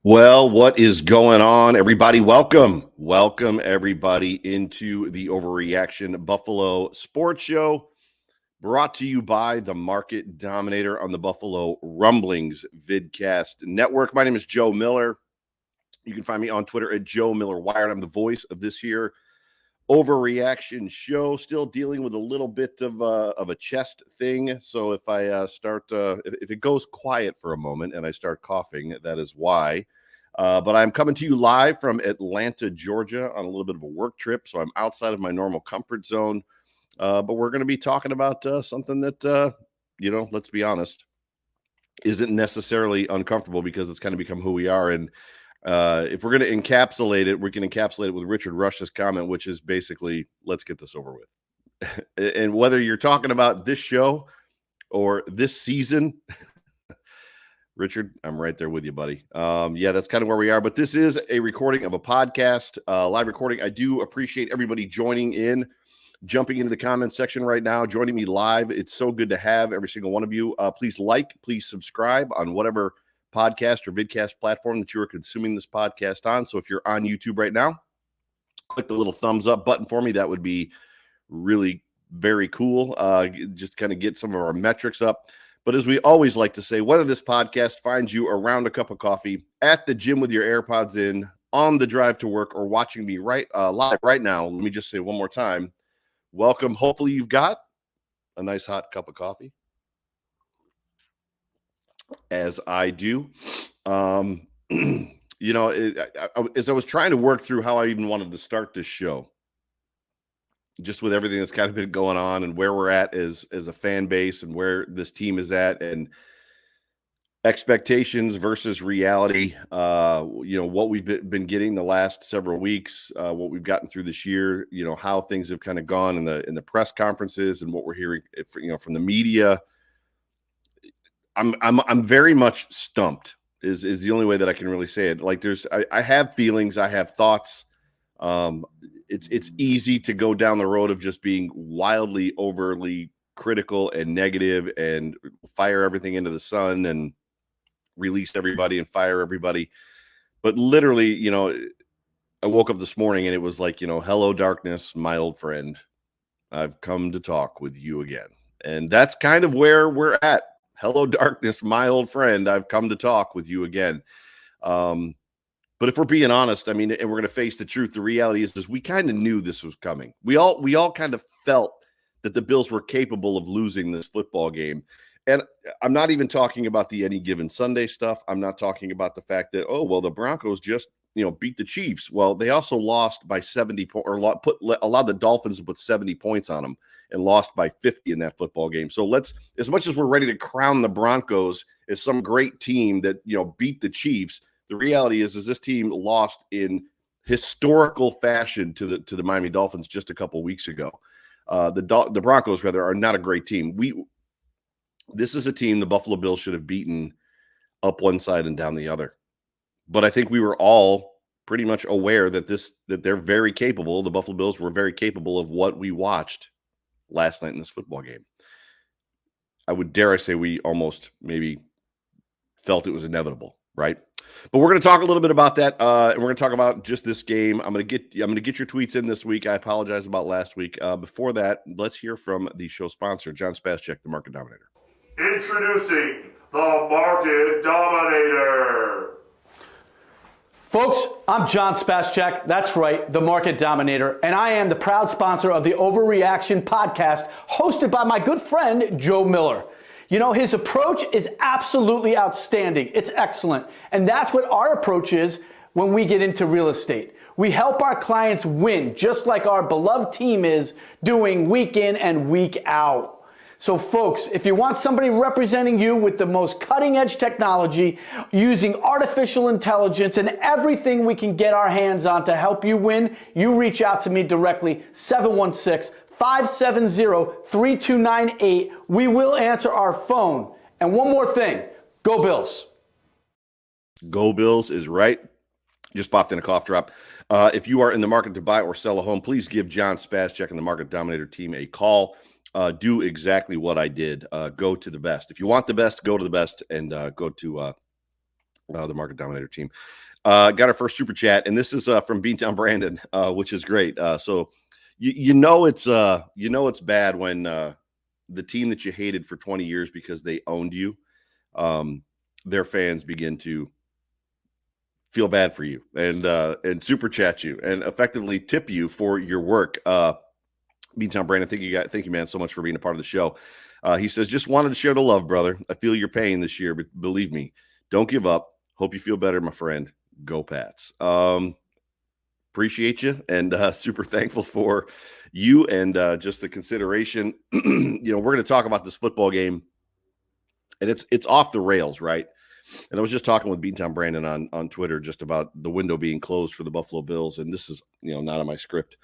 Well, what is going on, everybody? Welcome, everybody, into the Overreaction Buffalo Sports Show, brought to you by the Market Dominator on the Buffalo Rumblings Vidcast Network. My name is Joe Miller. You can find me on Twitter at Joe Miller Wired. I'm the voice of this here Overreaction show. Still dealing with a little bit of a chest thing. So if I if it goes quiet for a moment and I start coughing, that is why. But I'm coming to you live from Atlanta, Georgia, on a little bit of a work trip. So I'm outside of my normal comfort zone. But we're going to be talking about something that, let's be honest, isn't necessarily uncomfortable because it's kind of become who we are. And if we're going to encapsulate it, we can encapsulate it with Richard Rush's comment, which is basically, let's get this over with. And whether you're talking about this show or this season, Richard, I'm right there with you, buddy. Yeah, that's kind of where we are. But this is a recording of a podcast, live recording. I do appreciate everybody joining in, jumping into the comments section right now, joining me live. It's so good to have every single one of you. Please please subscribe on whatever podcast or vidcast platform that you are consuming this podcast on. So if you're on YouTube right now, click the little thumbs up button for me. That would be really very cool. Just kind of get some of our metrics up. But as we always like to say, whether this podcast finds you around a cup of coffee, at the gym with your AirPods in, on the drive to work, or watching me live right now, let me just say one more time, welcome. Hopefully you've got a nice hot cup of coffee, as I do. As I was trying to work through how I even wanted to start this show, just with everything that's kind of been going on and where we're at as a fan base and where this team is at and expectations versus reality, what we've been getting the last several weeks, what we've gotten through this year, how things have kind of gone in the press conferences and what we're hearing, from the media. I'm very much stumped is the only way that I can really say it. Like I have feelings, I have thoughts. It's easy to go down the road of just being wildly, overly critical and negative and fire everything into the sun and release everybody and fire everybody. But literally, I woke up this morning and it was like, hello, darkness, my old friend. I've come to talk with you again. And that's kind of where we're at. Hello, darkness, my old friend. I've come to talk with you again. But if we're being honest, and we're going to face the truth, the reality is we kind of knew this was coming. We all kind of felt that the Bills were capable of losing this football game. And I'm not even talking about the any given Sunday stuff. I'm not talking about the fact that, the Broncos just, beat the Chiefs. Well, they also lost by 70 points, or allowed the Dolphins to put 70 points on them and lost by 50 in that football game. So as much as we're ready to crown the Broncos as some great team that, beat the Chiefs, the reality is this team lost in historical fashion to the Miami Dolphins just a couple weeks ago. The Broncos, rather, are not a great team. This is a team the Buffalo Bills should have beaten up one side and down the other. But I think we were all pretty much aware that they're very capable. The Buffalo Bills were very capable of what we watched last night in this football game. I would dare say we almost maybe felt it was inevitable, right? But we're going to talk a little bit about that, and we're going to talk about just this game. I'm going to get your tweets in this week. I apologize about last week. Before that, let's hear from the show sponsor, John Spascheck, the Market Dominator. Introducing the Market Dominator. Folks, I'm John Spascheck. That's right, the Market Dominator, and I am the proud sponsor of the Overreaction podcast, hosted by my good friend Joe Miller. His approach is absolutely outstanding. It's excellent. And that's what our approach is when we get into real estate. We help our clients win, just like our beloved team is doing week in and week out. So folks, if you want somebody representing you with the most cutting edge technology, using artificial intelligence and everything we can get our hands on to help you win, you reach out to me directly, 716-570-3298. We will answer our phone. And one more thing, go Bills. Go Bills is right. Just popped in a cough drop. If you are in the market to buy or sell a home, please give John Spascheck and the Market Dominator team a call. Do exactly what I did. Go to the best. If you want the best, go to the best and go to the Market Dominator team. Got our first super chat, and this is from Beantown Brandon, which is great. So you know it's bad when the team that you hated for 20 years because they owned you, their fans begin to feel bad for you and super chat you and effectively tip you for your work. Beantown Brandon, thank you, man, so much for being a part of the show. He says, just wanted to share the love, brother. I feel your pain this year, but believe me, don't give up. Hope you feel better, my friend. Go Pats. Appreciate you and super thankful for you and just the consideration. We're going to talk about this football game, and it's off the rails, right? And I was just talking with Beantown Brandon on Twitter just about the window being closed for the Buffalo Bills, and this is not on my script.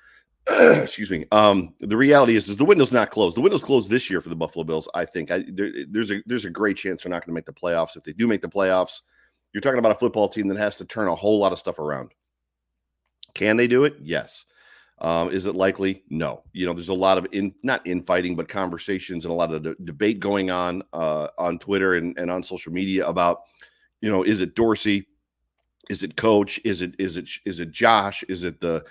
Excuse me. The reality is the window's not closed. The window's closed this year for the Buffalo Bills. I think there's a great chance they're not going to make the playoffs. If they do make the playoffs, you're talking about a football team that has to turn a whole lot of stuff around. Can they do it? Yes. Is it likely? No. There's a lot of not infighting, but conversations and a lot of debate going on Twitter and on social media about, is it Dorsey? Is it coach? Is it Josh? Is it the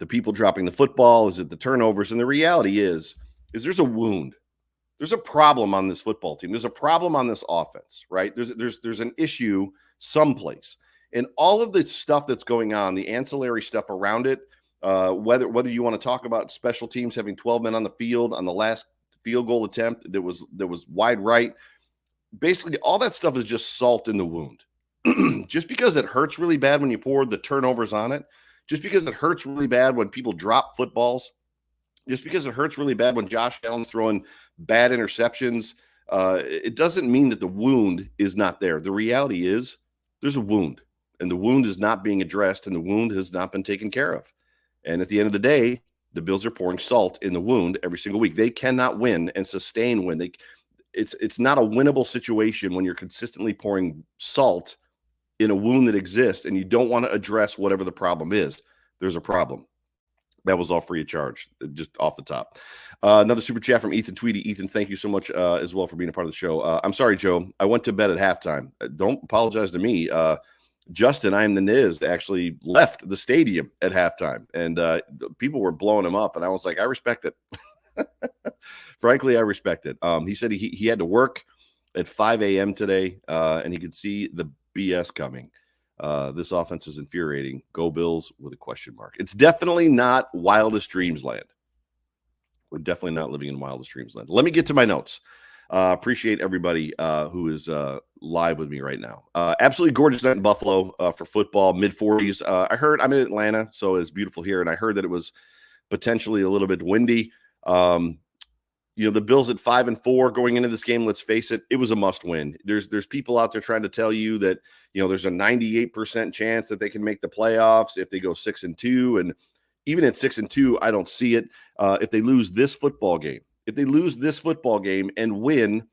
people dropping the football? Is it the turnovers? And the reality is there's a wound. There's a problem on this football team. There's a problem on this offense, right? There's an issue someplace. And all of the stuff that's going on, the ancillary stuff around it, whether you want to talk about special teams having 12 men on the field on the last field goal attempt that was wide right, basically all that stuff is just salt in the wound. Just because it hurts really bad when you pour the turnovers on it, just because it hurts really bad when people drop footballs, just because it hurts really bad when Josh Allen's throwing bad interceptions, it doesn't mean that the wound is not there. The reality is there's a wound, and the wound is not being addressed, and the wound has not been taken care of. And at the end of the day, the Bills are pouring salt in the wound every single week. They cannot win and sustain win. It's not a winnable situation when you're consistently pouring salt in a wound that exists and you don't want to address whatever the problem is. There's a problem. That was all free of charge, just off the top. Another super chat from Ethan Tweedy. Ethan, thank you so much as well for being a part of the show. I'm sorry, Joe. I went to bed at halftime. Don't apologize to me. Justin, I am the Niz, actually left the stadium at halftime, and people were blowing him up, and I was like, I respect it. Frankly, I respect it. He said he had to work at 5 a.m. today, and he could see the BS coming. This offense is infuriating. Go Bills with a question mark. It's definitely not wildest dreams land. We're definitely not living in wildest dreams land. Let me get to my notes. Appreciate everybody who is live with me right now. Absolutely gorgeous night in Buffalo for football, mid-40s. I heard I'm in Atlanta, so it's beautiful here, and I heard that it was potentially a little bit windy. The Bills at 5-4 going into this game, let's face it, it was a must win. There's people out there trying to tell you that, there's a 98% chance that they can make the playoffs if they go 6-2. And even at 6-2, I don't see it. If they lose this football game, and win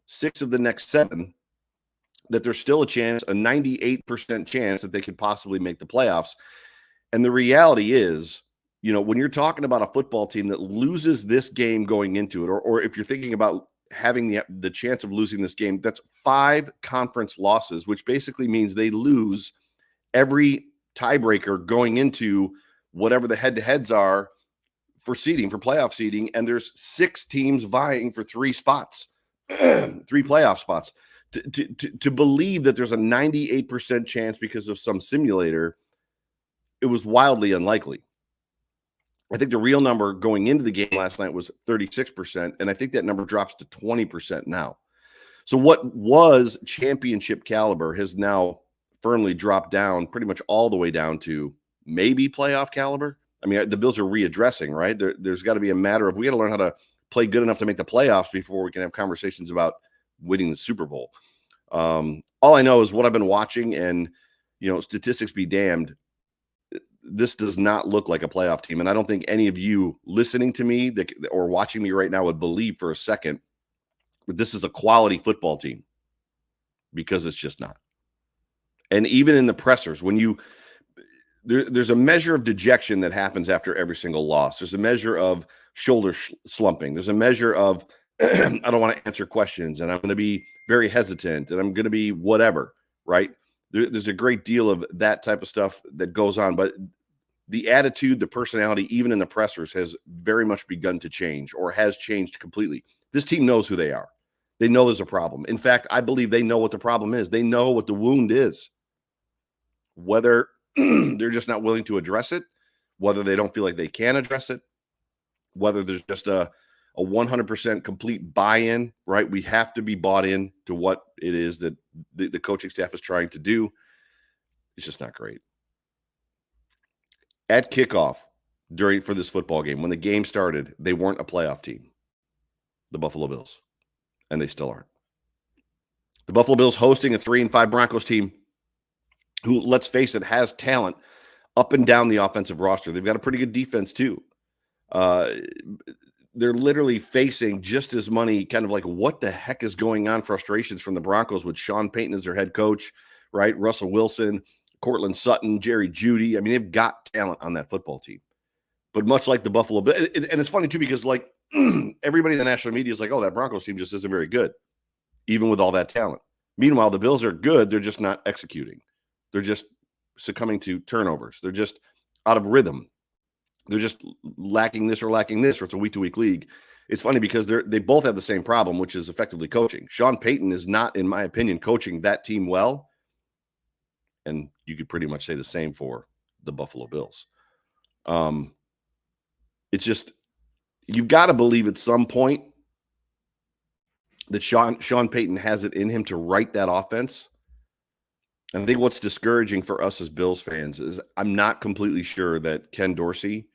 6 of the next 7, that there's still a chance, a 98% chance that they could possibly make the playoffs. And the reality is, when you're talking about a football team that loses this game going into it, or if you're thinking about having the chance of losing this game, that's 5 conference losses, which basically means they lose every tiebreaker going into whatever the head-to-heads are for seeding, for playoff seeding, and there's 6 teams vying for 3 spots, 3 playoff spots. To believe that there's a 98% chance because of some simulator, it was wildly unlikely. I think the real number going into the game last night was 36%, and I think that number drops to 20% now. So what was championship caliber has now firmly dropped down pretty much all the way down to maybe playoff caliber. I mean, the Bills are readdressing, right? There's got to be a matter of we got to learn how to play good enough to make the playoffs before we can have conversations about winning the Super Bowl. All I know is what I've been watching, and, statistics be damned, this does not look like a playoff team. And I don't think any of you listening to me or watching me right now would believe for a second that this is a quality football team, because it's just not. And even in the pressers, when there's a measure of dejection that happens after every single loss. There's a measure of shoulder slumping. There's a measure of, I don't want to answer questions, and I'm going to be very hesitant, and I'm going to be whatever, right? there's a great deal of that type of stuff that goes on, but the attitude, the personality, even in the pressers, has very much begun to change, or has changed completely. This team knows who they are. They know there's a problem. In fact, I believe they know what the problem is. They know what the wound is. Whether they're just not willing to address it, whether they don't feel like they can address it, whether there's just a 100% complete buy-in, right? We have to be bought in to what it is that the coaching staff is trying to do. It's just not great. At kickoff for this football game, when the game started, they weren't a playoff team, the Buffalo Bills, and they still aren't. The Buffalo Bills hosting a 3-5 Broncos team who, let's face it, has talent up and down the offensive roster. They've got a pretty good defense too. They're literally facing just as many kind of like what the heck is going on frustrations from the Broncos with Sean Payton as their head coach, right? Russell Wilson, Cortland Sutton, Jerry Jeudy. I mean, they've got talent on that football team. But much like the Buffalo Bills, and it's funny too, because like everybody in the national media is like, oh, that Broncos team just isn't very good, even with all that talent. Meanwhile, the Bills are good. They're just not executing. They're just succumbing to turnovers. They're just out of rhythm. They're just lacking this or it's a week-to-week league. It's funny because they both have the same problem, which is effectively coaching. Sean Payton is not, in my opinion, coaching that team well. And you could pretty much say the same for the Buffalo Bills. It's just, you've got to believe at some point that Sean Payton has it in him to write that offense. And I think what's discouraging for us as Bills fans is I'm not completely sure that Ken Dorsey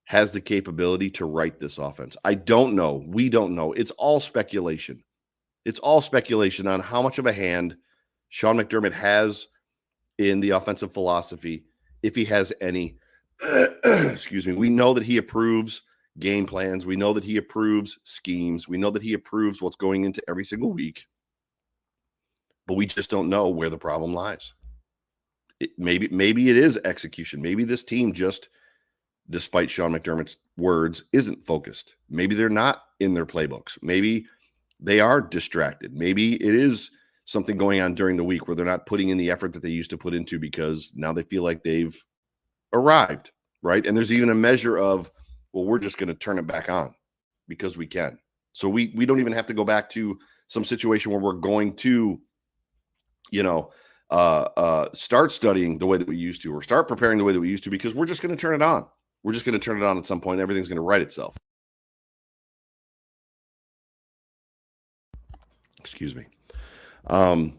has the capability to write this offense. I don't know. We don't know. It's all speculation. It's all speculation on how much of a hand Sean McDermott has in the offensive philosophy, if he has any. Excuse me. We know that he approves game plans. We know that he approves schemes. We know that he approves what's going into every single week. But we just don't know where the problem lies. Maybe it is execution. Maybe this team just, despite Sean McDermott's words, isn't focused. Maybe they're not in their playbooks. Maybe they are distracted. Maybe it is something going on during the week where they're not putting in the effort that they used to put into because now they feel like they've arrived, right? And there's even a measure of, well, we're just going to turn it back on because we can. So we don't even have to go back to some situation where we're going to, start studying the way that we used to, or start preparing the way that we used to, because we're just going to turn it on. We're just going to turn it on at some point. Everything's going to right itself. Excuse me. So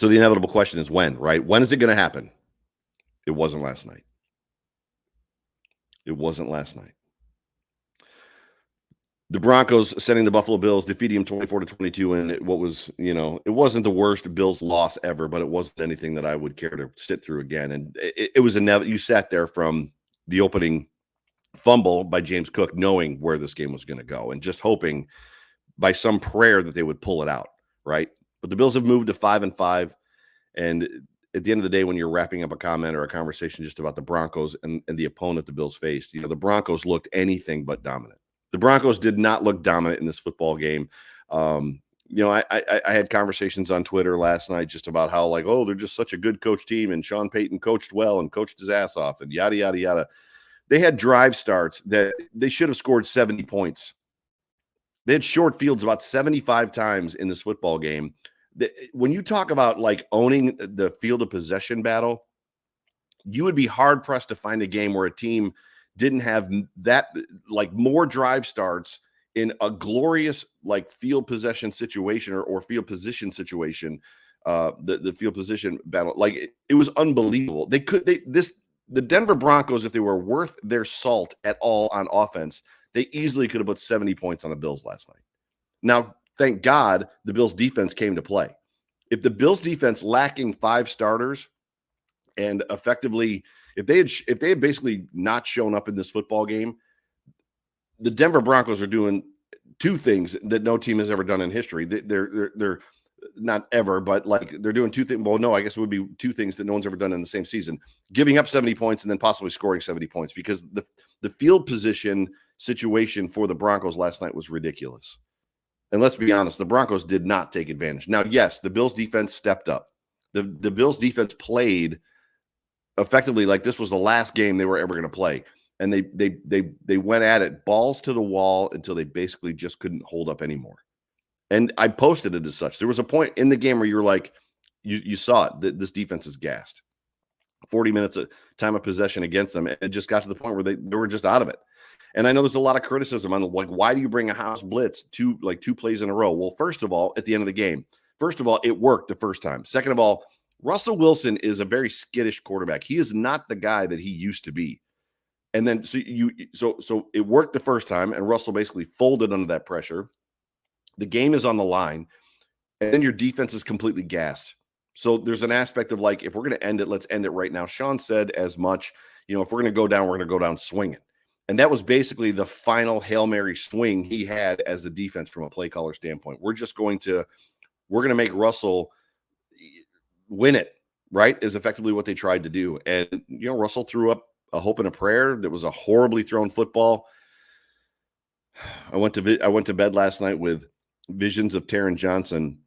the inevitable question is when, right? When is it going to happen? It wasn't last night. It wasn't last night. The Broncos sending the Buffalo Bills, defeating them 24-22, and what was, it wasn't the worst Bills loss ever, but it wasn't anything that I would care to sit through again. And it was you sat there from the opening fumble by James Cook, knowing where this game was going to go and just hoping by some prayer that they would pull it out, right? But the Bills have moved to 5-5, and at the end of the day, when you're wrapping up a comment or a conversation just about the Broncos and the opponent the Bills faced, the Broncos looked anything but dominant. The Broncos did not look dominant in this football game. I had conversations on Twitter last night just about how, like, oh, they're just such a good coach team, and Sean Payton coached well and coached his ass off, and yada, yada, yada. They had drive starts that they should have scored 70 points. They had short fields about 75 times in this football game. When you talk about, like, owning the field of possession battle, you would be hard-pressed to find a game where a team didn't have that, like, more drive starts in a glorious, like, field possession situation or field position situation, the field position battle. Like, it was unbelievable. The Denver Broncos, if they were worth their salt at all on offense, they easily could have put 70 points on the Bills last night. Now, thank God the Bills defense came to play. If the Bills defense lacking 5 starters and effectively, if they had basically not shown up in this football game, the Denver Broncos are doing 2 things that no team has ever done in history. They're not ever, but, like, they're doing 2 things. Well, no, I guess it would be 2 things that no one's ever done in the same season: giving up 70 points and then possibly scoring 70 points, because the field position situation for the Broncos last night was ridiculous. And let's be honest, the Broncos did not take advantage. Now, yes, the Bills defense stepped up. The Bills defense played effectively like this was the last game they were ever going to play. And they went at it balls to the wall until they basically just couldn't hold up anymore. And I posted it as such. There was a point in the game where you were like, you saw it, that this defense is gassed. 40 minutes of time of possession against them. And it just got to the point where they were just out of it. And I know there's a lot of criticism on like, why do you bring a house blitz two plays in a row? Well, first of all, at the end of the game, first of all, it worked the first time. Second of all, Russell Wilson is a very skittish quarterback. He is not the guy that he used to be. And then so it worked the first time, and Russell basically folded under that pressure. The game is on the line, and then your defense is completely gassed. So there's an aspect of like, if we're going to end it, let's end it right now. Sean said as much, if we're going to go down, we're going to go down swinging. And that was basically the final Hail Mary swing he had as a defense from a play caller standpoint. We're going to make Russell win it, right? Is effectively what they tried to do. And, Russell threw up a hope and a prayer. That was a horribly thrown football. I went to bed last night with visions of Taron Johnson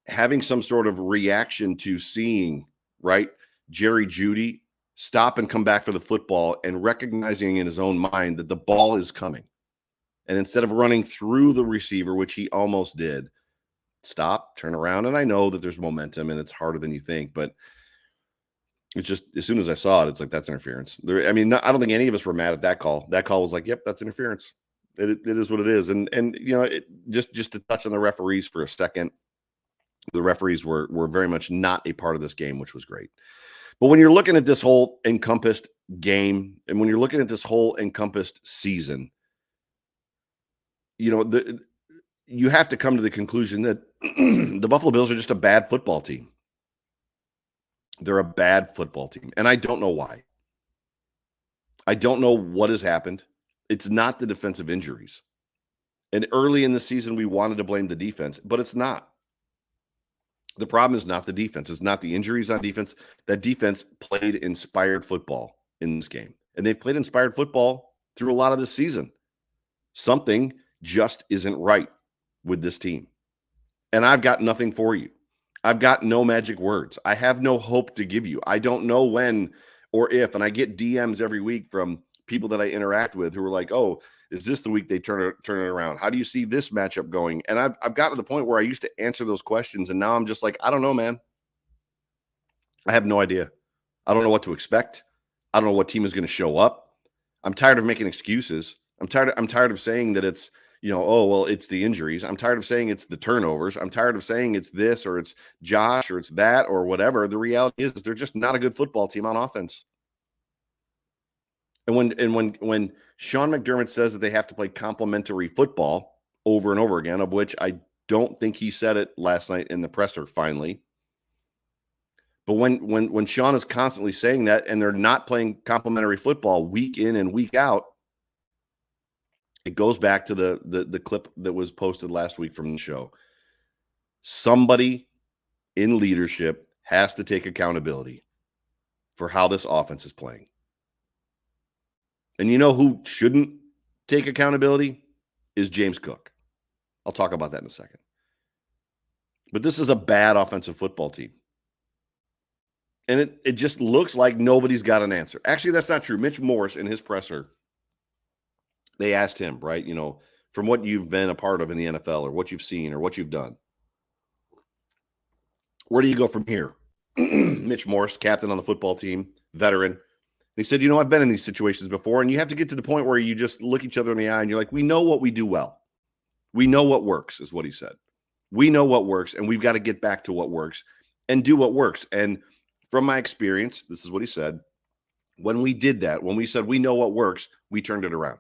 having some sort of reaction to seeing, right, Jerry Jeudy stop and come back for the football and recognizing in his own mind that the ball is coming. And instead of running through the receiver, which he almost did, stop, turn around. And I know that there's momentum and it's harder than you think, but it's just, as soon as I saw it, it's like, that's interference. I don't think any of us were mad at that call. That call was like, yep, that's interference. It is what it is. And just to touch on the referees for a second, the referees were very much not a part of this game, which was great. But when you're looking at this whole encompassed game, and when you're looking at this whole encompassed season, you have to come to the conclusion that the Buffalo Bills are just a bad football team. They're a bad football team, and I don't know why. I don't know what has happened. It's not the defensive injuries. And early in the season, we wanted to blame the defense, but it's not. The problem is not the defense. It's not the injuries on defense. That defense played inspired football in this game, and they've played inspired football through a lot of this season. Something just isn't right with this team. And I've got nothing for you. I've got no magic words. I have no hope to give you. I don't know when or if, and I get DMs every week from people that I interact with who are like, oh, is this the week they turn it around? How do you see this matchup going? And I've gotten to the point where I used to answer those questions, and now I'm just like, I don't know, man. I have no idea. I don't know what to expect. I don't know what team is going to show up. I'm tired of making excuses. I'm tired of saying that it's, oh, well, it's the injuries. I'm tired of saying it's the turnovers. I'm tired of saying it's this or it's Josh or it's that or whatever. The reality is they're just not a good football team on offense. And when Sean McDermott says that they have to play complementary football over and over again, of which I don't think he said it last night in the presser finally. But when Sean is constantly saying that and they're not playing complementary football week in and week out, it goes back to the clip that was posted last week from the show. Somebody in leadership has to take accountability for how this offense is playing. And you know who shouldn't take accountability is James Cook. I'll talk about that in a second. But this is a bad offensive football team. And it just looks like nobody's got an answer. Actually, that's not true. Mitch Morse in his presser, they asked him, right, from what you've been a part of in the NFL or what you've seen or what you've done, where do you go from here? Mitch Morse, captain on the football team, veteran. He said, I've been in these situations before, and you have to get to the point where you just look each other in the eye and you're like, we know what we do well. We know what works, is what he said. We know what works, and we've got to get back to what works and do what works. And from my experience, this is what he said. When we did that, when we said we know what works, we turned it around.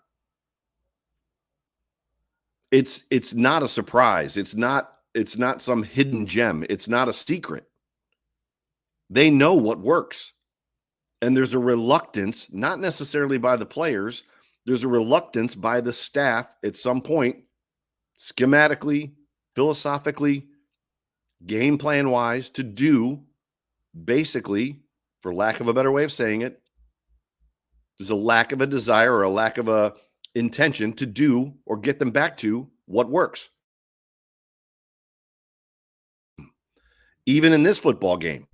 It's not a surprise. It's not some hidden gem. It's not a secret. They know what works. And there's a reluctance, not necessarily by the players, there's a reluctance by the staff at some point, schematically, philosophically, game plan wise, to do basically, for lack of a better way of saying it, there's a lack of a desire or a lack of a intention to do or get them back to what works. Even in this football game,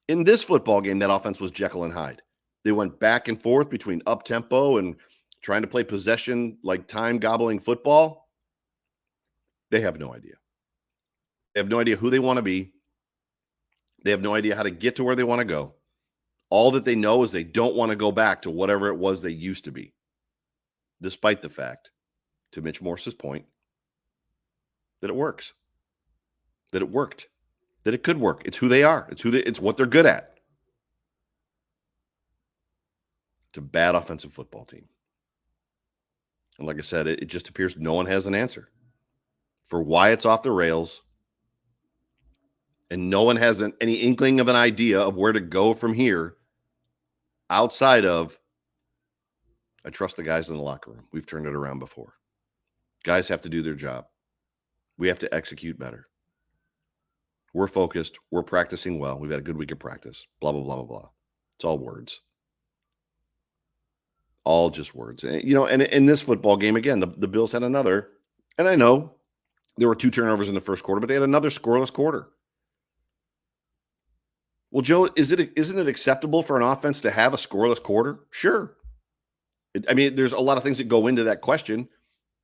that offense was Jekyll and Hyde. They went back and forth between up-tempo and trying to play possession like time-gobbling football. They have no idea. They have no idea who they want to be. They have no idea how to get to where they want to go. All that they know is they don't want to go back to whatever it was they used to be, despite the fact, to Mitch Morse's point, that it works, that it worked, that it could work. It's who they are. It's what they're good at. It's a bad offensive football team. And like I said, it just appears no one has an answer for why it's off the rails. And no one has any inkling of an idea of where to go from here outside of, I trust the guys in the locker room. We've turned it around before. Guys have to do their job. We have to execute better. We're focused. We're practicing well. We've had a good week of practice. Blah, blah, blah, blah, blah. It's all words. All just words. And, and in this football game, again, the Bills had another, and I know there were 2 turnovers in the first quarter, but they had another scoreless quarter. Well, Joe, isn't it acceptable for an offense to have a scoreless quarter? Sure. There's a lot of things that go into that question.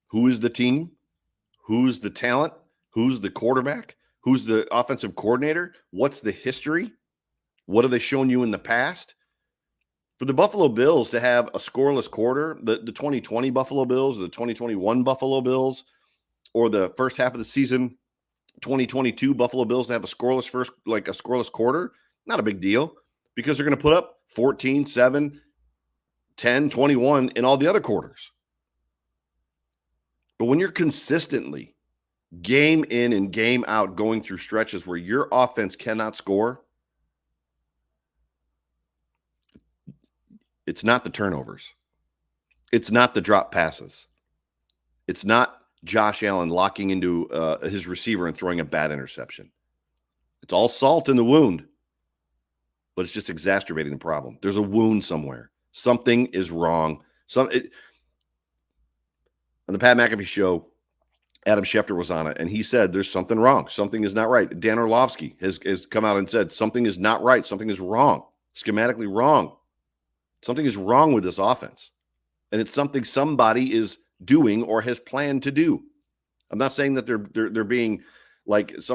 Who is the team? Who's the talent? Who's the quarterback? Who's the offensive coordinator? What's the history? What have they shown you in the past? For the Buffalo Bills to have a scoreless quarter, the 2020 Buffalo Bills, the 2021 Buffalo Bills, or the first half of the season, 2022 Buffalo Bills to have a scoreless quarter, not a big deal, because they're going to put up 14, 7, 10, 21 in all the other quarters. But when you're consistently game in and game out going through stretches where your offense cannot score, it's not the turnovers. It's not the drop passes. It's not Josh Allen locking into his receiver and throwing a bad interception. It's all salt in the wound, but it's just exacerbating the problem. There's a wound somewhere. Something is wrong. On the Pat McAfee show, Adam Schefter was on it, and he said there's something wrong. Something is not right. Dan Orlovsky has come out and said something is not right. Something is wrong. Schematically wrong. Something is wrong with this offense. And it's something somebody is doing or has planned to do. I'm not saying that they're being somebody's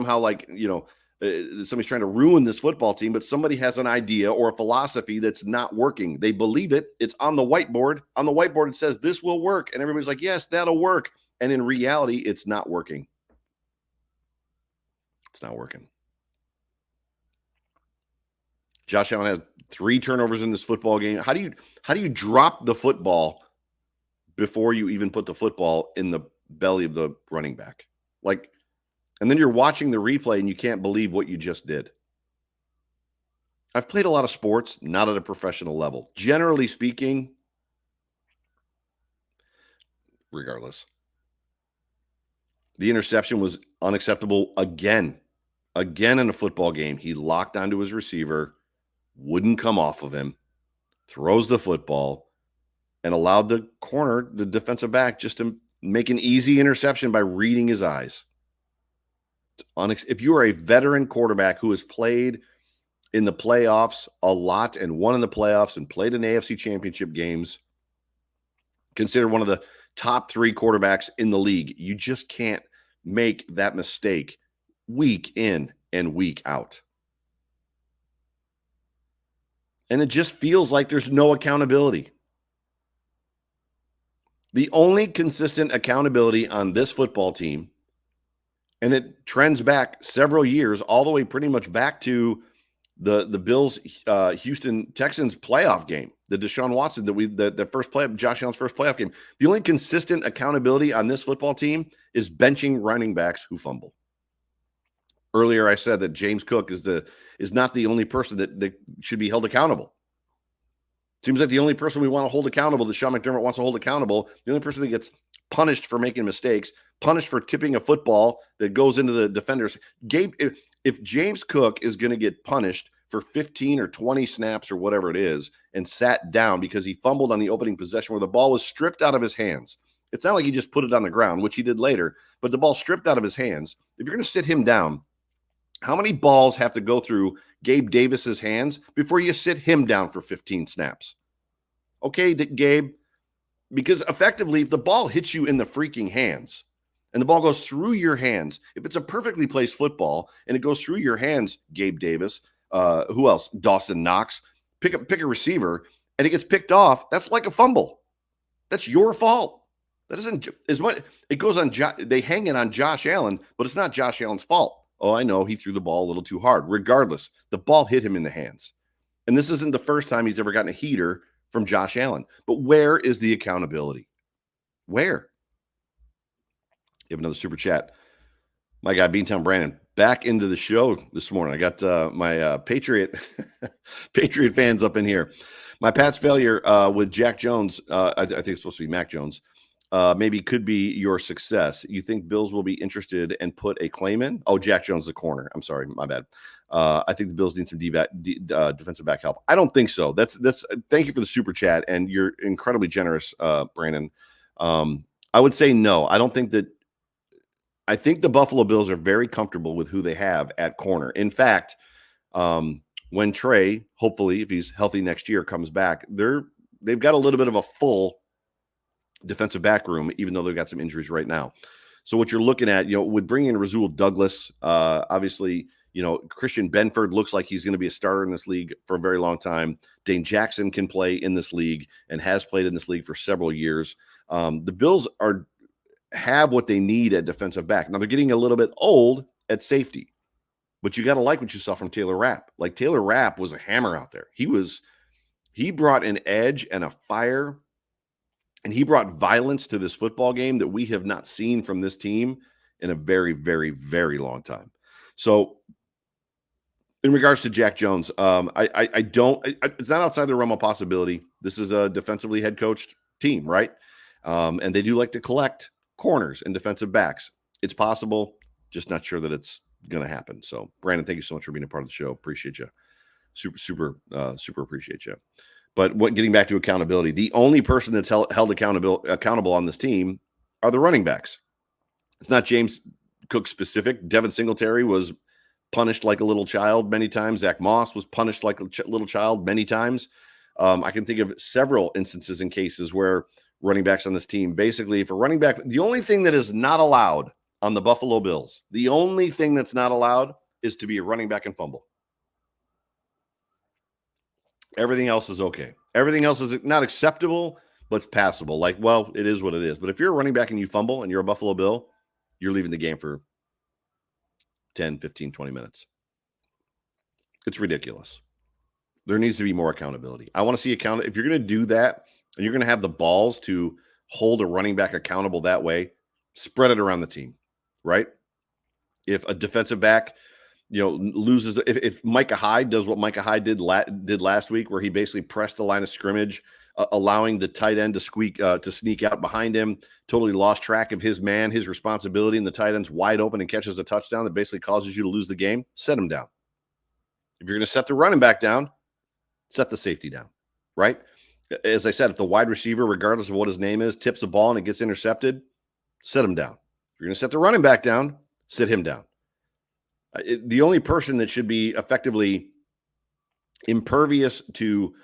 trying to ruin this football team, but somebody has an idea or a philosophy that's not working. They believe it. It's on the whiteboard. On the whiteboard, it says this will work. And everybody's like, yes, that'll work. And in reality, it's not working. It's not working. Josh Allen has 3 turnovers in this football game. How do you drop the football before you even put the football in the belly of the running back? And then you're watching the replay and you can't believe what you just did. I've played a lot of sports, not at a professional level. Generally speaking, regardless, the interception was unacceptable again. Again in a football game, he locked onto his receiver, wouldn't come off of him, throws the football, and allowed the corner, the defensive back, just to make an easy interception by reading his eyes. If you are a veteran quarterback who has played in the playoffs a lot and won in the playoffs and played in AFC championship games, considered one of the top 3 quarterbacks in the league, you just can't make that mistake week in and week out. And it just feels like there's no accountability. The only consistent accountability on this football team, and it trends back several years, all the way pretty much back to the Bills Houston Texans playoff game, the Deshaun Watson Josh Allen's first playoff game. The only consistent accountability on this football team is benching running backs who fumble. Earlier, I said that James Cook is not the only person that should be held accountable. Seems like the only person we want to hold accountable, that Sean McDermott wants to hold accountable, the only person that gets punished for making mistakes, punished for tipping a football that goes into the defenders. If James Cook is going to get punished for 15 or 20 snaps or whatever it is and sat down because he fumbled on the opening possession where the ball was stripped out of his hands, it's not like he just put it on the ground, which he did later, but the ball stripped out of his hands. If you're going to sit him down How many balls have to go through Gabe Davis's hands before you sit him down for 15 snaps? Okay, Gabe, because effectively, if the ball hits you in the freaking hands and the ball goes through your hands, if it's a perfectly placed football and it goes through your hands, Gabe Davis, who else? Dawson Knox, pick a receiver, and it gets picked off, that's like a fumble. That's your fault. That isn't as much. It goes on. They hang it on Josh Allen, but it's not Josh Allen's fault. Oh, I know he threw the ball a little too hard. Regardless, the ball hit him in the hands. And this isn't the first time he's ever gotten a heater from Josh Allen. But where is the accountability? Where? You have another super chat. My guy, Beantown Brandon, back into the show this morning. I got my Patriot Patriot fans up in here. My Pat's failure with Jack Jones, I think it's supposed to be Mac Jones, maybe could be your success. You think Bills will be interested and put a claim in? Oh, Jack Jones, the corner. I'm sorry, my bad. I think the Bills need some defensive back help. I don't think so. That's. Thank you for the super chat, and you're incredibly generous, Brandon. I would say no. I don't think that. I think the Buffalo Bills are very comfortable with who they have at corner. In fact, when Trey, hopefully, if he's healthy next year, comes back, they've got a little bit of a full defensive back room, even though they've got some injuries right now. So what you're looking at, with bringing in Rasul Douglas, obviously, Christian Benford looks like he's going to be a starter in this league for a very long time. Dane Jackson can play in this league and has played in this league for several years. The Bills have what they need at defensive back. Now they're getting a little bit old at safety, but you got to like what you saw from Taylor Rapp. Like Taylor Rapp was a hammer out there. He brought an edge and a fire, and he brought violence to this football game that we have not seen from this team in a very, very, very long time. So in regards to Jack Jones, it's not outside the realm of possibility. This is a defensively head coached team, right? And they do like to collect corners and defensive backs. It's possible, just not sure that it's going to happen. So Brandon, thank you so much for being a part of the show. Appreciate you. Super appreciate you. But getting back to accountability, the only person that's held accountable on this team are the running backs. It's not James Cook specific. Devin Singletary was punished like a little child many times. Zach Moss was punished like a little child many times. I can think of several instances and cases where running backs on this team, basically, if a running back, the only thing that is not allowed on the Buffalo Bills, the only thing that's not allowed is to be a running back and fumble. Everything else is okay. Everything else is not acceptable, but it's passable. Like, well, it is what it is. But if you're a running back and you fumble and you're a Buffalo Bill, you're leaving the game for 10, 15, 20 minutes. It's ridiculous. There needs to be more accountability. I want to see if you're going to do that and you're going to have the balls to hold a running back accountable that way, spread it around the team, right? If a defensive back loses, if Micah Hyde does what Micah Hyde did last week, where he basically pressed the line of scrimmage, allowing the tight end to sneak out behind him, totally lost track of his responsibility, and the tight end's wide open and catches a touchdown that basically causes you to lose the game, set him down. If you're going to set the running back down, set the safety down, right? As I said, if the wide receiver, regardless of what his name is, tips the ball and it gets intercepted, set him down. If you're going to set the running back down, sit him down. The only person that should be effectively impervious to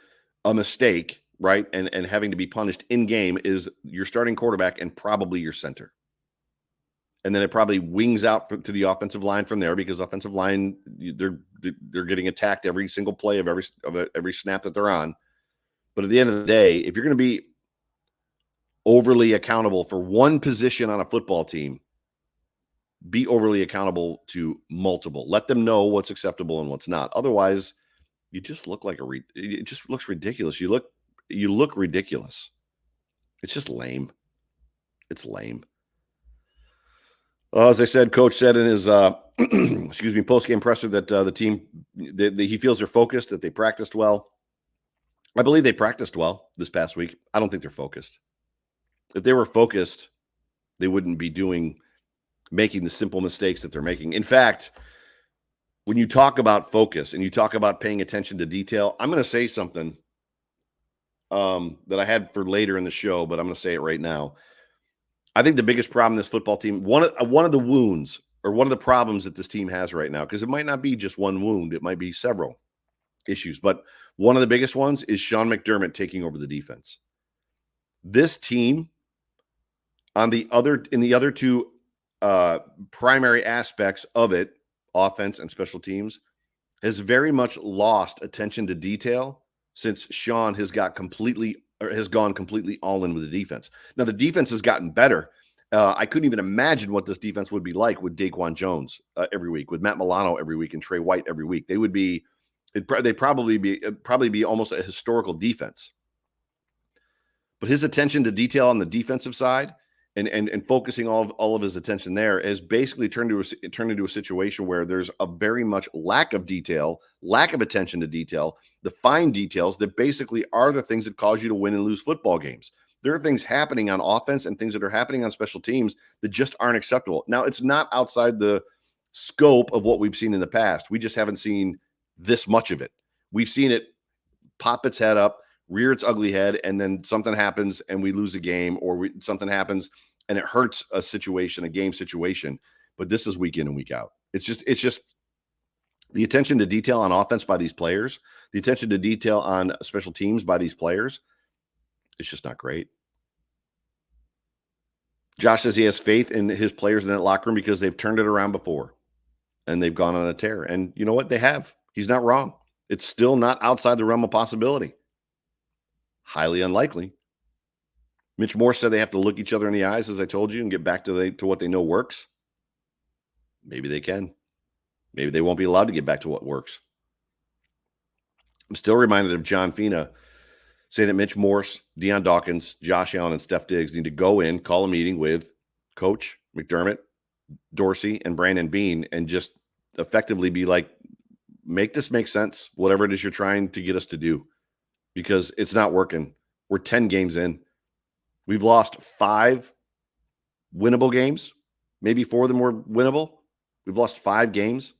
a mistake, right, and having to be punished in game is your starting quarterback and probably your center. And then it probably wings out to the offensive line from there, because offensive line, they're getting attacked every single play of every snap that they're on. But at the end of the day, if you're going to be overly accountable for one position on a football team, be overly accountable to multiple. Let them know what's acceptable and what's not. Otherwise, you just look like it just looks ridiculous. You look ridiculous. It's just lame. It's lame. As I said, Coach said in his post-game presser that the team, he feels they're focused, that they practiced well. I believe they practiced well this past week. I don't think they're focused. If they were focused, they wouldn't be making the simple mistakes that they're making. In fact, when you talk about focus and you talk about paying attention to detail, I'm going to say something that I had for later in the show, but I'm going to say it right now. I think the biggest problem in this football team, one of the wounds or one of the problems that this team has right now, because it might not be just one wound, it might be several issues, but one of the biggest ones is Sean McDermott taking over the defense. This team in the other two primary aspects of it, offense and special teams, has very much lost attention to detail since Sean has gone completely all in with the defense. Now the defense has gotten better. I couldn't even imagine what this defense would be like with Daquan Jones every week, with Matt Milano every week, and Trey White every week. They'd probably be almost a historical defense. But his attention to detail on the defensive side and focusing all of his attention there has basically turned into a situation where there's a very much lack of detail, lack of attention to detail, the fine details that basically are the things that cause you to win and lose football games. There are things happening on offense and things that are happening on special teams that just aren't acceptable. Now, it's not outside the scope of what we've seen in the past. We just haven't seen this much of it. We've seen it pop its head up, rear its ugly head, and then something happens and we lose a game, or something happens and it hurts a game situation. But this is week in and week out. It's just the attention to detail on offense by these players, the attention to detail on special teams by these players. It's just not great. Josh says he has faith in his players in that locker room because they've turned it around before and they've gone on a tear. And you know what? They have. He's not wrong. It's still not outside the realm of possibility. Highly unlikely. Mitch Morse said they have to look each other in the eyes, as I told you, and get back to what they know works. Maybe they can. Maybe they won't be allowed to get back to what works. I'm still reminded of John Fina saying that Mitch Morse, Deion Dawkins, Josh Allen, and Steph Diggs need to go in, call a meeting with Coach McDermott, Dorsey, and Brandon Beane, and just effectively be like, make this make sense, whatever it is you're trying to get us to do, because it's not working. We're 10 games in. We've lost 5 winnable games. Maybe 4 of them were winnable. We've lost 5 games.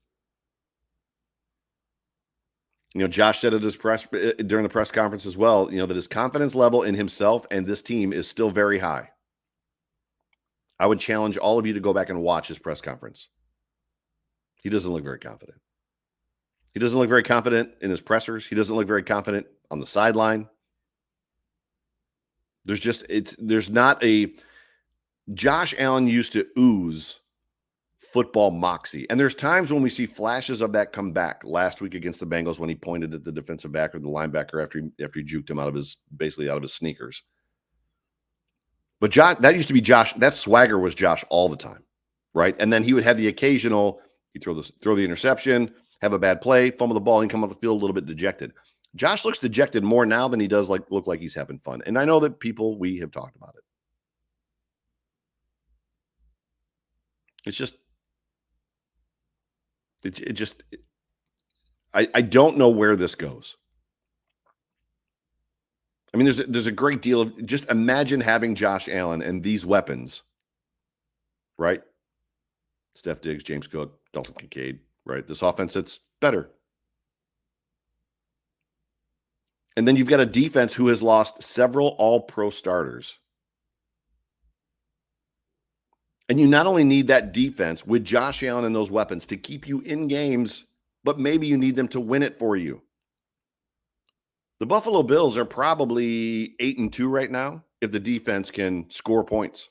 You know, Josh said at his during the press conference as well, you know, that his confidence level in himself and this team is still very high. I would challenge all of you to go back and watch his press conference. He doesn't look very confident. He doesn't look very confident in his pressers. He doesn't look very confident on the sideline. There's not a Josh Allen used to ooze football moxie. And there's times when we see flashes of that come back. Last week against the Bengals when he pointed at the defensive back or the linebacker after he juked him out of his sneakers. But that used to be Josh. That swagger was Josh all the time, right? And then he would have the occasional, he'd throw the interception, have a bad play, fumble the ball, and come off the field a little bit dejected. Josh looks dejected more now than he does look like he's having fun. And I know that we have talked about it. It's just, I don't know where this goes. I mean, there's a great deal of, just imagine having Josh Allen and these weapons, right? Steph Diggs, James Cook, Dalton Kincaid, right? This offense that's better. And then you've got a defense who has lost several all-pro starters. And you not only need that defense with Josh Allen and those weapons to keep you in games, but maybe you need them to win it for you. The Buffalo Bills are probably 8-2 right now if the defense can score points.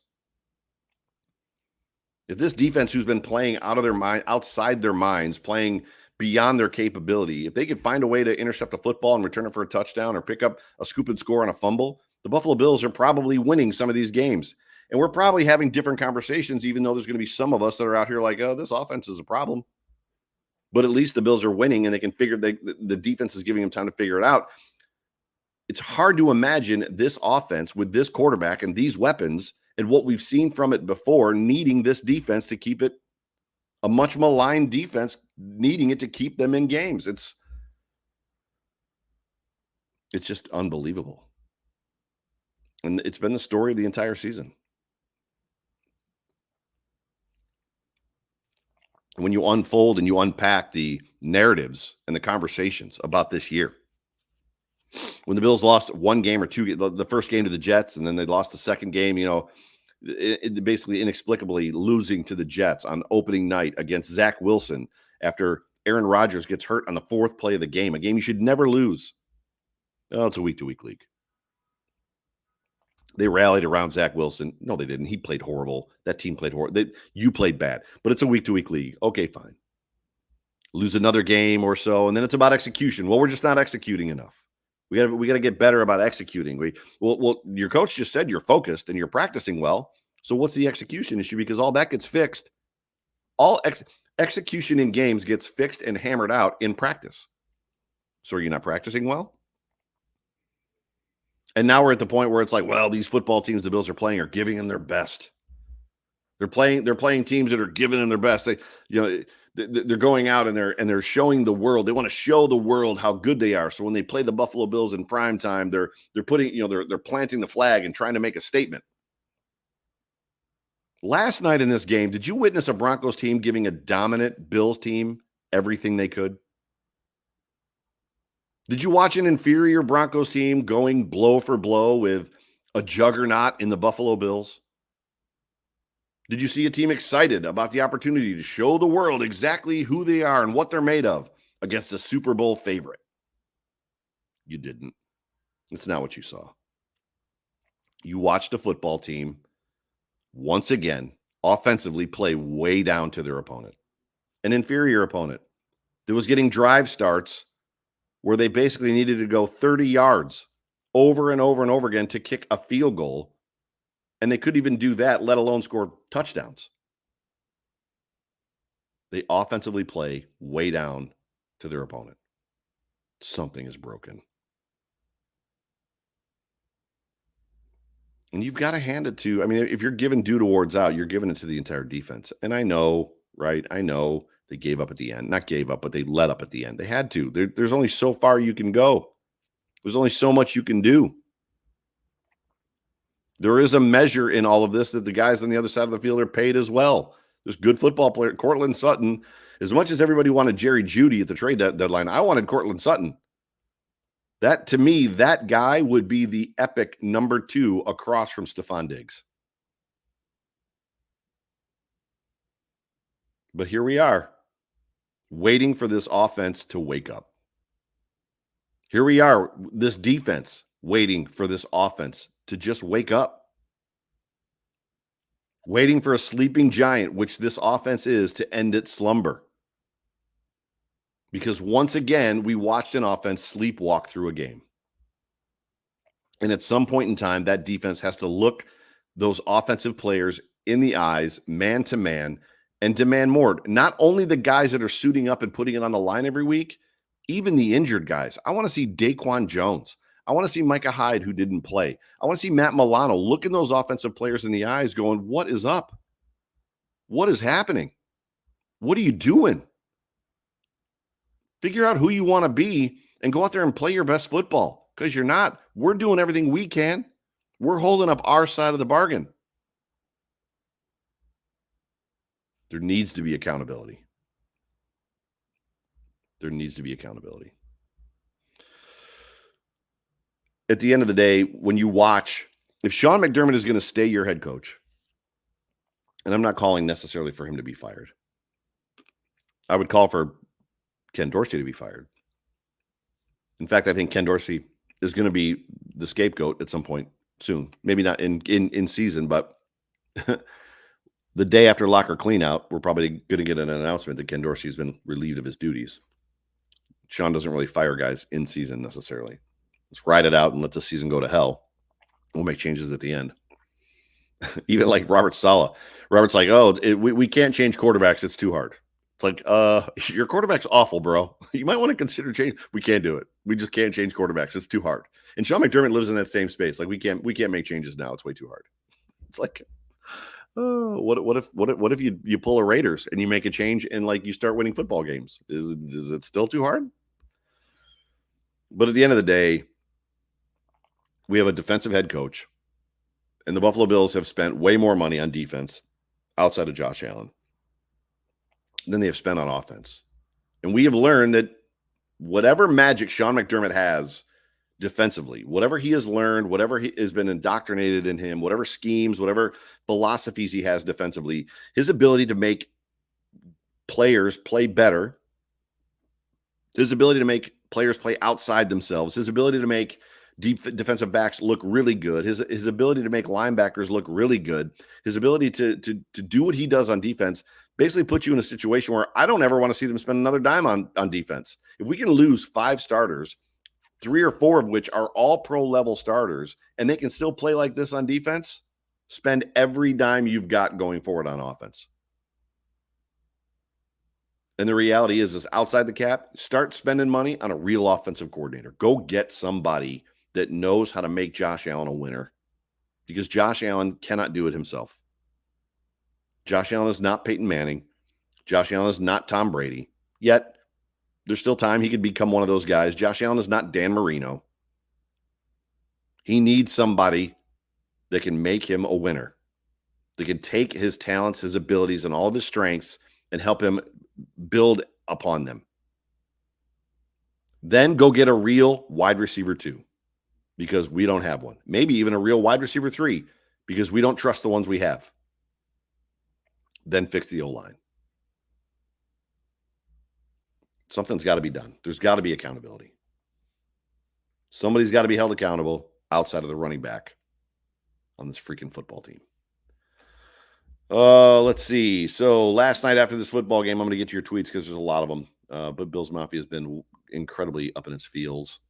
If this defense, who's been playing outside their minds, playing beyond their capability, if they could find a way to intercept a football and return it for a touchdown or pick up a scoop and score on a fumble, the Buffalo Bills are probably winning some of these games. And we're probably having different conversations, even though there's going to be some of us that are out here like, oh, this offense is a problem. But at least the Bills are winning and they can the defense is giving them time to figure it out. It's hard to imagine this offense with this quarterback and these weapons and what we've seen from it before, needing this defense to keep it a much maligned defense, needing it to keep them in games. It's just unbelievable. And it's been the story of the entire season. When you unfold and you unpack the narratives and the conversations about this year, when the Bills lost one game or two, the first game to the Jets, and then they lost the second game, you know, basically inexplicably losing to the Jets on opening night against Zach Wilson after Aaron Rodgers gets hurt on the 4th play of the game, a game you should never lose. Oh, it's a week-to-week league. They rallied around Zach Wilson. No, they didn't. He played horrible. That team played horrible. You played bad, but it's a week-to-week league. Okay, fine. Lose another game or so, and then it's about execution. Well, we're just not executing enough. We got to get better about executing. Well, your coach just said you're focused and you're practicing well. So what's the execution issue? Because all that gets fixed. All execution in games gets fixed and hammered out in practice. So are you not practicing well? And now we're at the point where it's like, well, these football teams the Bills are playing are giving them their best. They're playing teams that are giving them their best. They're going out and they're showing the world. They want to show the world how good they are. So when they play the Buffalo Bills in prime time, they're putting, they're planting the flag and trying to make a statement. Last night in this game, did you witness a Broncos team giving a dominant Bills team everything they could? Did you watch an inferior Broncos team going blow for blow with a juggernaut in the Buffalo Bills? Did you see a team excited about the opportunity to show the world exactly who they are and what they're made of against a Super Bowl favorite? You didn't. It's not what you saw. You watched a football team, once again, offensively play way down to their opponent, an inferior opponent that was getting drive starts where they basically needed to go 30 yards over and over and over again to kick a field goal. And they couldn't even do that, let alone score touchdowns. They offensively play way down to their opponent. Something is broken. And you've got to hand it to, if you're giving due towards out, you're giving it to the entire defense. And I know, right? I know they gave up at the end. Not gave up, but they let up at the end. They had to. There's only so far you can go. There's only so much you can do. There is a measure in all of this that the guys on the other side of the field are paid as well. There's good football player. Cortland Sutton, as much as everybody wanted Jerry Jeudy at the trade deadline, I wanted Cortland Sutton. That, to me, that guy would be the epic number 2 across from Stephon Diggs. But here we are, waiting for this offense to wake up. Here we are, this defense, waiting for this offense to just wake up. Waiting for a sleeping giant, which this offense is, to end its slumber. Because once again, we watched an offense sleepwalk through a game. And at some point in time, that defense has to look those offensive players in the eyes, man to man, and demand more. Not only the guys that are suiting up and putting it on the line every week, even the injured guys. I want to see Daquan Jones. I want to see Micah Hyde, who didn't play. I want to see Matt Milano looking those offensive players in the eyes going, what is up? What is happening? What are you doing? Figure out who you want to be and go out there and play your best football, because you're not. We're doing everything we can. We're holding up our side of the bargain. There needs to be accountability. There needs to be accountability. At the end of the day, when you watch, if Sean McDermott is going to stay your head coach, and I'm not calling necessarily for him to be fired, I would call for Ken Dorsey to be fired. In fact, I think Ken Dorsey is going to be the scapegoat at some point soon. Maybe not in season, but the day after locker cleanout, we're probably going to get an announcement that Ken Dorsey has been relieved of his duties. Sean doesn't really fire guys in season necessarily. Let's ride it out and let the season go to hell. We'll make changes at the end. Even like Robert Saleh. Robert's like, we can't change quarterbacks. It's too hard. It's like, your quarterback's awful, bro. You might want to consider change. We can't do it. We just can't change quarterbacks. It's too hard. And Sean McDermott lives in that same space. Like, we can't make changes now. It's way too hard. It's like, oh, what if you pull a Raiders and you make a change and like you start winning football games? Is it still too hard? But at the end of the day, we have a defensive head coach, and the Buffalo Bills have spent way more money on defense outside of Josh Allen than they have spent on offense. And we have learned that whatever magic Sean McDermott has defensively. Whatever he has learned, whatever he has been indoctrinated in him, whatever schemes, whatever philosophies he has defensively, his ability to make players play better, his ability to make players play outside themselves, his ability to make deep defensive backs look really good, his ability to make linebackers look really good, his ability to do what he does on defense basically puts you in a situation where I don't ever want to see them spend another dime on defense. If we can lose 5 starters, 3 or 4 of which are all pro level starters, and they can still play like this on defense, spend every dime you've got going forward on offense. And the reality is outside the cap, start spending money on a real offensive coordinator. Go get somebody that knows how to make Josh Allen a winner, because Josh Allen cannot do it himself. Josh Allen is not Peyton Manning. Josh Allen is not Tom Brady. Yet, there's still time he could become one of those guys. Josh Allen is not Dan Marino. He needs somebody that can make him a winner, that can take his talents, his abilities, and all of his strengths and help him build upon them. Then go get a real wide receiver 2, because we don't have one. Maybe even a real wide receiver 3, because we don't trust the ones we have. Then fix the O-line. Something's got to be done. There's got to be accountability. Somebody's got to be held accountable outside of the running back on this freaking football team. Let's see. So last night after this football game, I'm going to get to your tweets because there's a lot of them. But Bills Mafia has been incredibly up in its feels.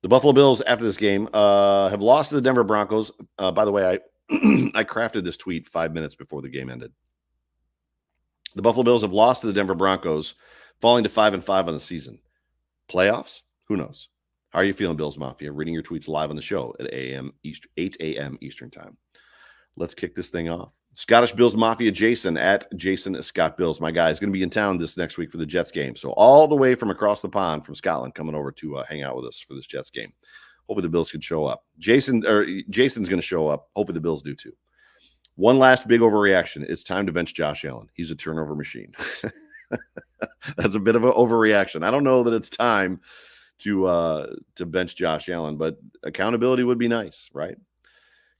The Buffalo Bills after this game have lost to the Denver Broncos. By the way, I crafted this tweet 5 minutes before the game ended. The Buffalo Bills have lost to the Denver Broncos, falling to 5-5 on the season. Playoffs? Who knows? How are you feeling, Bills Mafia? Reading your tweets live on the show at 8 a.m. Eastern time. Let's kick this thing off. Scottish Bills Mafia Jason at Jason Scott Bills. My guy is going to be in town this next week for the Jets game. So all the way from across the pond from Scotland coming over to hang out with us for this Jets game. Hopefully the Bills can show up. Jason's going to show up. Hopefully the Bills do too. One last big overreaction. It's time to bench Josh Allen. He's a turnover machine. That's a bit of an overreaction. I don't know that it's time to bench Josh Allen, but accountability would be nice, right?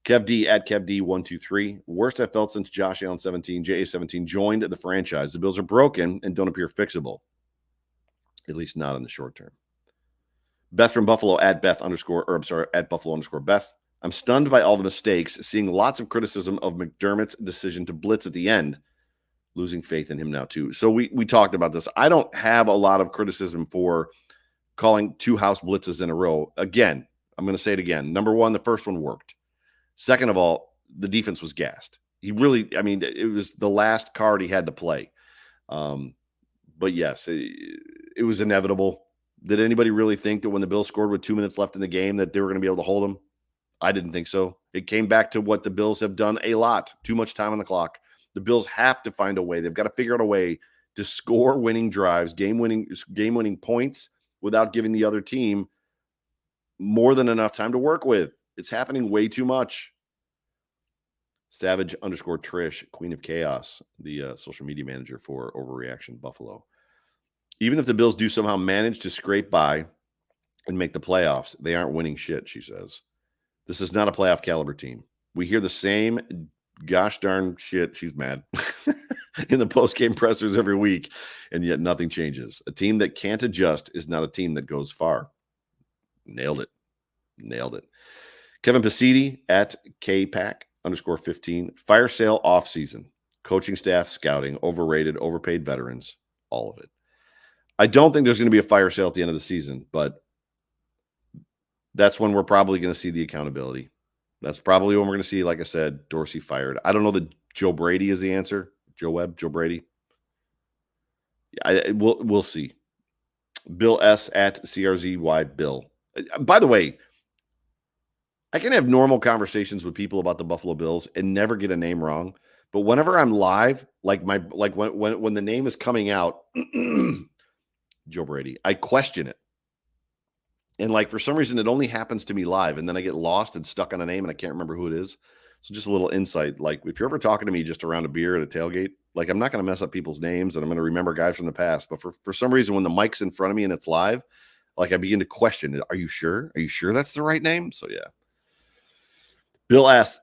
Kev D at Kev D123. Worst I've felt since Josh Allen 17, JA17 joined the franchise. The Bills are broken and don't appear fixable, at least not in the short term. Beth from Buffalo at Beth underscore, or I'm sorry, at Buffalo underscore Beth. I'm stunned by all the mistakes, seeing lots of criticism of McDermott's decision to blitz at the end. Losing faith in him now too. So we talked about this. I don't have a lot of criticism for calling 2 house blitzes in a row. Again, I'm going to say it again. Number one, the first one worked. Second of all, the defense was gassed. He really, it was the last card he had to play. But yes, it was inevitable. Did anybody really think that when the Bills scored with 2 minutes left in the game that they were going to be able to hold him? I didn't think so. It came back to what the Bills have done a lot. Too much time on the clock. The Bills have to find a way. They've got to figure out a way to score winning drives, game-winning points without giving the other team more than enough time to work with. It's happening way too much. Savage underscore Trish, Queen of Chaos, the social media manager for Overreaction Buffalo. Even if the Bills do somehow manage to scrape by and make the playoffs, they aren't winning shit, she says. This is not a playoff caliber team. We hear the same gosh darn shit, she's mad, in the post-game pressers every week, and yet nothing changes. A team that can't adjust is not a team that goes far. Nailed it. Kevin Pasidi at KPack underscore 15. Fire sale off season. Coaching staff, scouting, overrated, overpaid veterans, all of it. I don't think there's going to be a fire sale at the end of the season, but that's when we're probably going to see the accountability. That's probably when we're going to see, like I said, Dorsey fired. I don't know that Joe Brady is the answer. Joe Brady. We'll see. Bill S at CRZY Bill. By the way, I can have normal conversations with people about the Buffalo Bills and never get a name wrong. But whenever I'm live, when the name is coming out, Joe Brady, I question it. And for some reason, it only happens to me live. And then I get lost and stuck on a name and I can't remember who it is. So just a little insight. If you're ever talking to me just around a beer at a tailgate, I'm not going to mess up people's names and I'm going to remember guys from the past. But for some reason, when the mic's in front of me and it's live, Like I begin to question, are you sure? Are you sure that's the right name? So yeah. Bill S.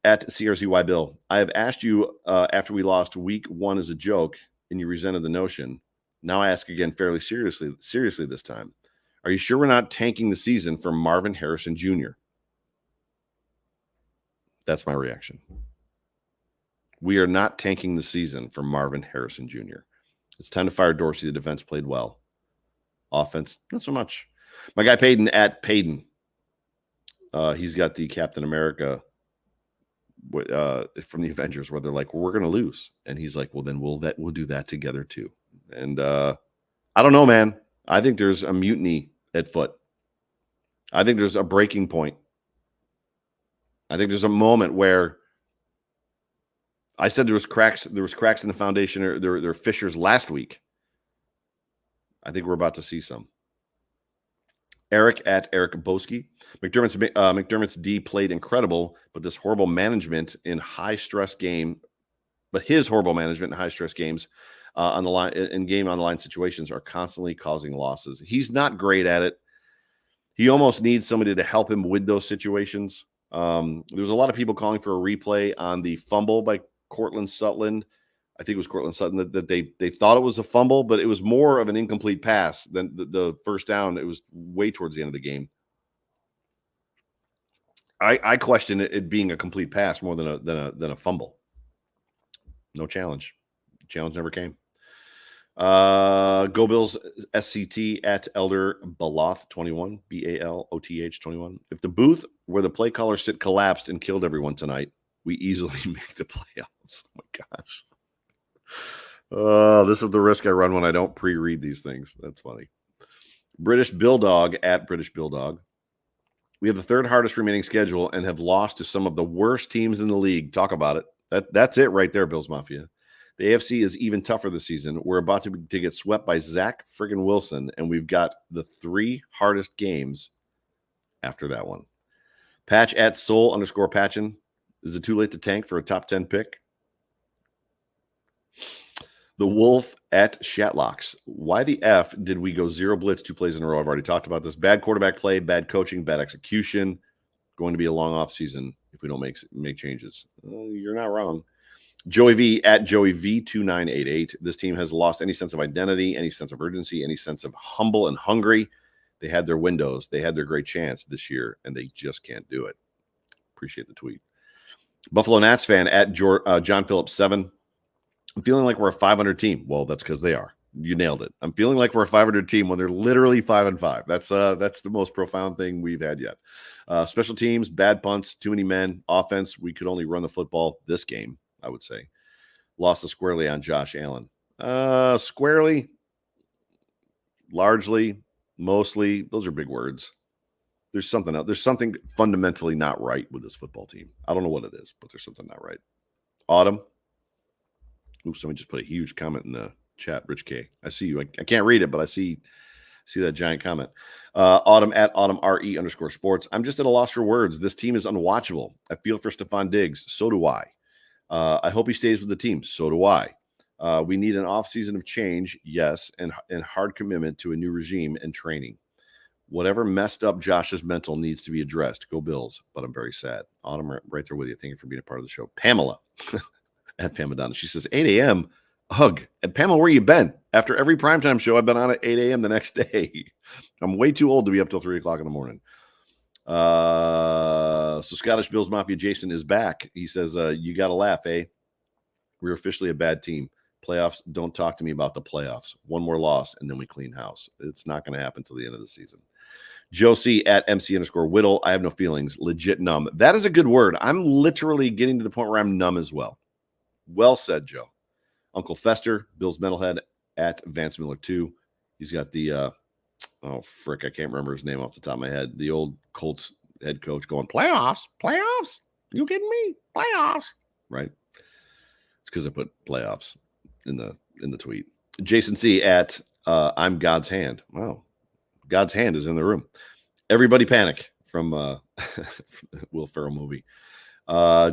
at CRCY Bill. I have asked you after we lost week 1 as a joke, and you resented the notion. Now I ask again fairly seriously this time. Are you sure we're not tanking the season for Marvin Harrison Jr.? That's my reaction. We are not tanking the season for Marvin Harrison Jr. It's time to fire Dorsey. The defense played well. Offense, not so much. My guy Payton at Payton. He's got the Captain America from the Avengers where they're like, well, we're going to lose. And he's like, well, then we'll do that together too. And I don't know, man. I think there's a mutiny at foot. I think there's a breaking point. I think there's a moment where I said there was cracks in the foundation, or there are fissures last week. I think we're about to see some. Eric at Eric Boski. McDermott's D played incredible, but his horrible management in high stress games on the line situations are constantly causing losses. He's not great at it. He almost needs somebody to help him with those situations. There's a lot of people calling for a replay on the fumble by Cortland Sutton. I think it was Cortland Sutton that they thought it was a fumble, but it was more of an incomplete pass than the first down. It was way towards the end of the game. I question it being a complete pass more than a fumble. No challenge. Challenge never came. Go Bills SCT at Elder Baloth 21, BALOTH 21. If the booth where the play callers sit collapsed and killed everyone tonight, we easily make the playoffs. Oh my gosh. This is the risk I run when I don't pre-read these things. That's funny. British Bulldog at British Bulldog. We have the third hardest remaining schedule and have lost to some of the worst teams in the league. Talk about it. That's it right there, Bills Mafia. The AFC is even tougher this season. We're about to get swept by Zach friggin' Wilson, and we've got the 3 hardest games after that one. Patch at Soul_Patchin. Is it too late to tank for a top 10 pick? The Wolf at Shatlocks. Why the F did we go 0 blitz 2 plays in a row? I've already talked about this. Bad quarterback play, bad coaching, bad execution. Going to be a long off season if we don't make changes. You're not wrong. Joey V at Joey V2988. This team has lost any sense of identity, any sense of urgency, any sense of humble and hungry. They had their windows. They had their great chance this year, and they just can't do it. Appreciate the tweet. Buffalo Nats fan at John Phillips 7. I'm feeling like we're a 500 team. Well, that's because they are. You nailed it. I'm feeling like we're a 500 team when they're literally 5-5. That's the most profound thing we've had yet. Special teams, bad punts, too many men. Offense, we could only run the football this game, I would say. Lost squarely on Josh Allen. Squarely, largely, mostly. Those are big words. There's something else. There's something fundamentally not right with this football team. I don't know what it is, but there's something not right. Autumn. Ooh, somebody just put a huge comment in the chat. Rich K. I see you. I can't read it, but I see that giant comment. Autumn at Autumn RE_sports. I'm just at a loss for words. This team is unwatchable. I feel for Stephon Diggs. So do I. I hope he stays with the team. So do I. We need an offseason of change, yes, and hard commitment to a new regime and training. Whatever messed up Josh's mental needs to be addressed. Go Bills, but I'm very sad. Autumn, right there with you. Thank you for being a part of the show. Pamela at Pam Madonna. She says, 8 a.m. Hug. And Pamela, where you been? After every primetime show, I've been on at 8 a.m. the next day. I'm way too old to be up till 3 o'clock in the morning. So Scottish Bills Mafia Jason is back. He says, you got to laugh, eh? We're officially a bad team. Playoffs, don't talk to me about the playoffs. One more loss, and then we clean house. It's not going to happen till the end of the season. Josie at MC_Whittle. I have no feelings. Legit numb. That is a good word. I'm literally getting to the point where I'm numb as well. Well said, Joe. Uncle Fester, Bill's Metalhead at Vance Miller 2. He's got the, I can't remember his name off the top of my head. The old Colts head coach going, playoffs? You kidding me? Playoffs? Right? It's because I put playoffs in the tweet. Jason C at I'm God's Hand. Wow. God's hand is in the room. Everybody panic from Will Ferrell movie.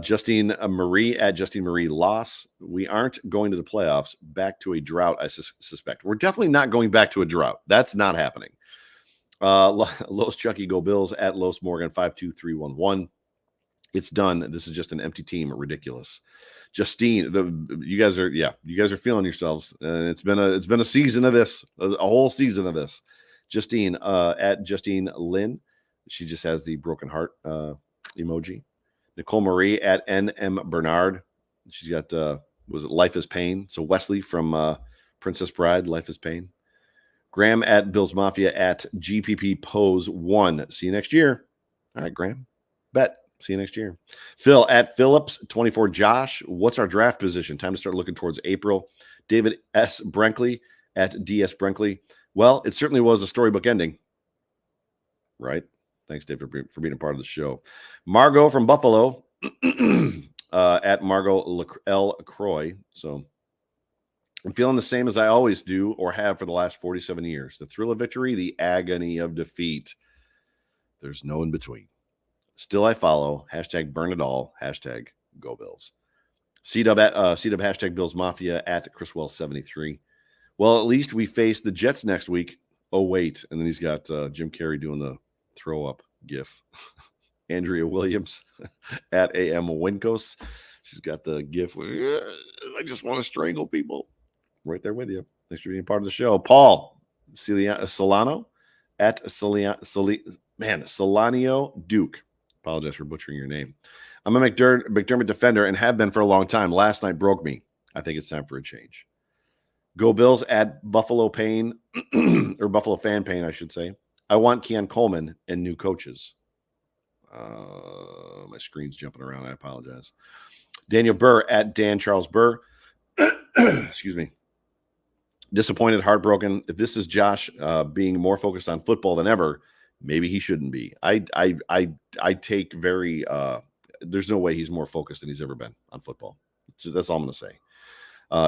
Justine Marie at Justine Marie loss. We aren't going to the playoffs. Back to a drought, I suspect. We're definitely not going back to a drought. That's not happening. Los Chucky Go Bills at Los Morgan 52311. It's done. This is just an empty team. Ridiculous. Justine, you guys are feeling yourselves. It's been a season of this, a whole season of this. Justine at Justine Lynn. She just has the broken heart emoji. Nicole Marie at NM Bernard. She's got was it Life is Pain? So Wesley from Princess Bride, Life is Pain. Graham at Bills Mafia at GPP Pose 1. See you next year. All right, Graham. Bet. See you next year. Phil at Phillips 24. Josh, what's our draft position? Time to start looking towards April. David S. Brinkley at DS Brinkley. Well, it certainly was a storybook ending. Right? Thanks, Dave, for being a part of the show. Margot from Buffalo at Margot L. Croy. So I'm feeling the same as I always do or have for the last 47 years. The thrill of victory, the agony of defeat. There's no in between. Still I follow. Hashtag burn it all. Hashtag go Bills. C-Dub hashtag Bills Mafia at Chriswell73. Well, at least we face the Jets next week. Oh, wait. And then he's got Jim Carrey doing the throw up gif. Andrea Williams at AM Winkos. She's got the gif. I just want to strangle people. Right there with you. Thanks for being part of the show. Paul Solano at Solanio Duke. Apologize for butchering your name. I'm a McDermott defender and have been for a long time. Last night broke me. I think it's time for a change. Go Bills at Buffalo Pain, or Buffalo Fan Pain, I should say. I want Keon Coleman and new coaches. My screen's jumping around. I apologize. Daniel Burr at Dan Charles Burr. Excuse me. Disappointed, heartbroken. If this is Josh being more focused on football than ever, maybe he shouldn't be. I take very. There's no way he's more focused than he's ever been on football. So that's all I'm going to say.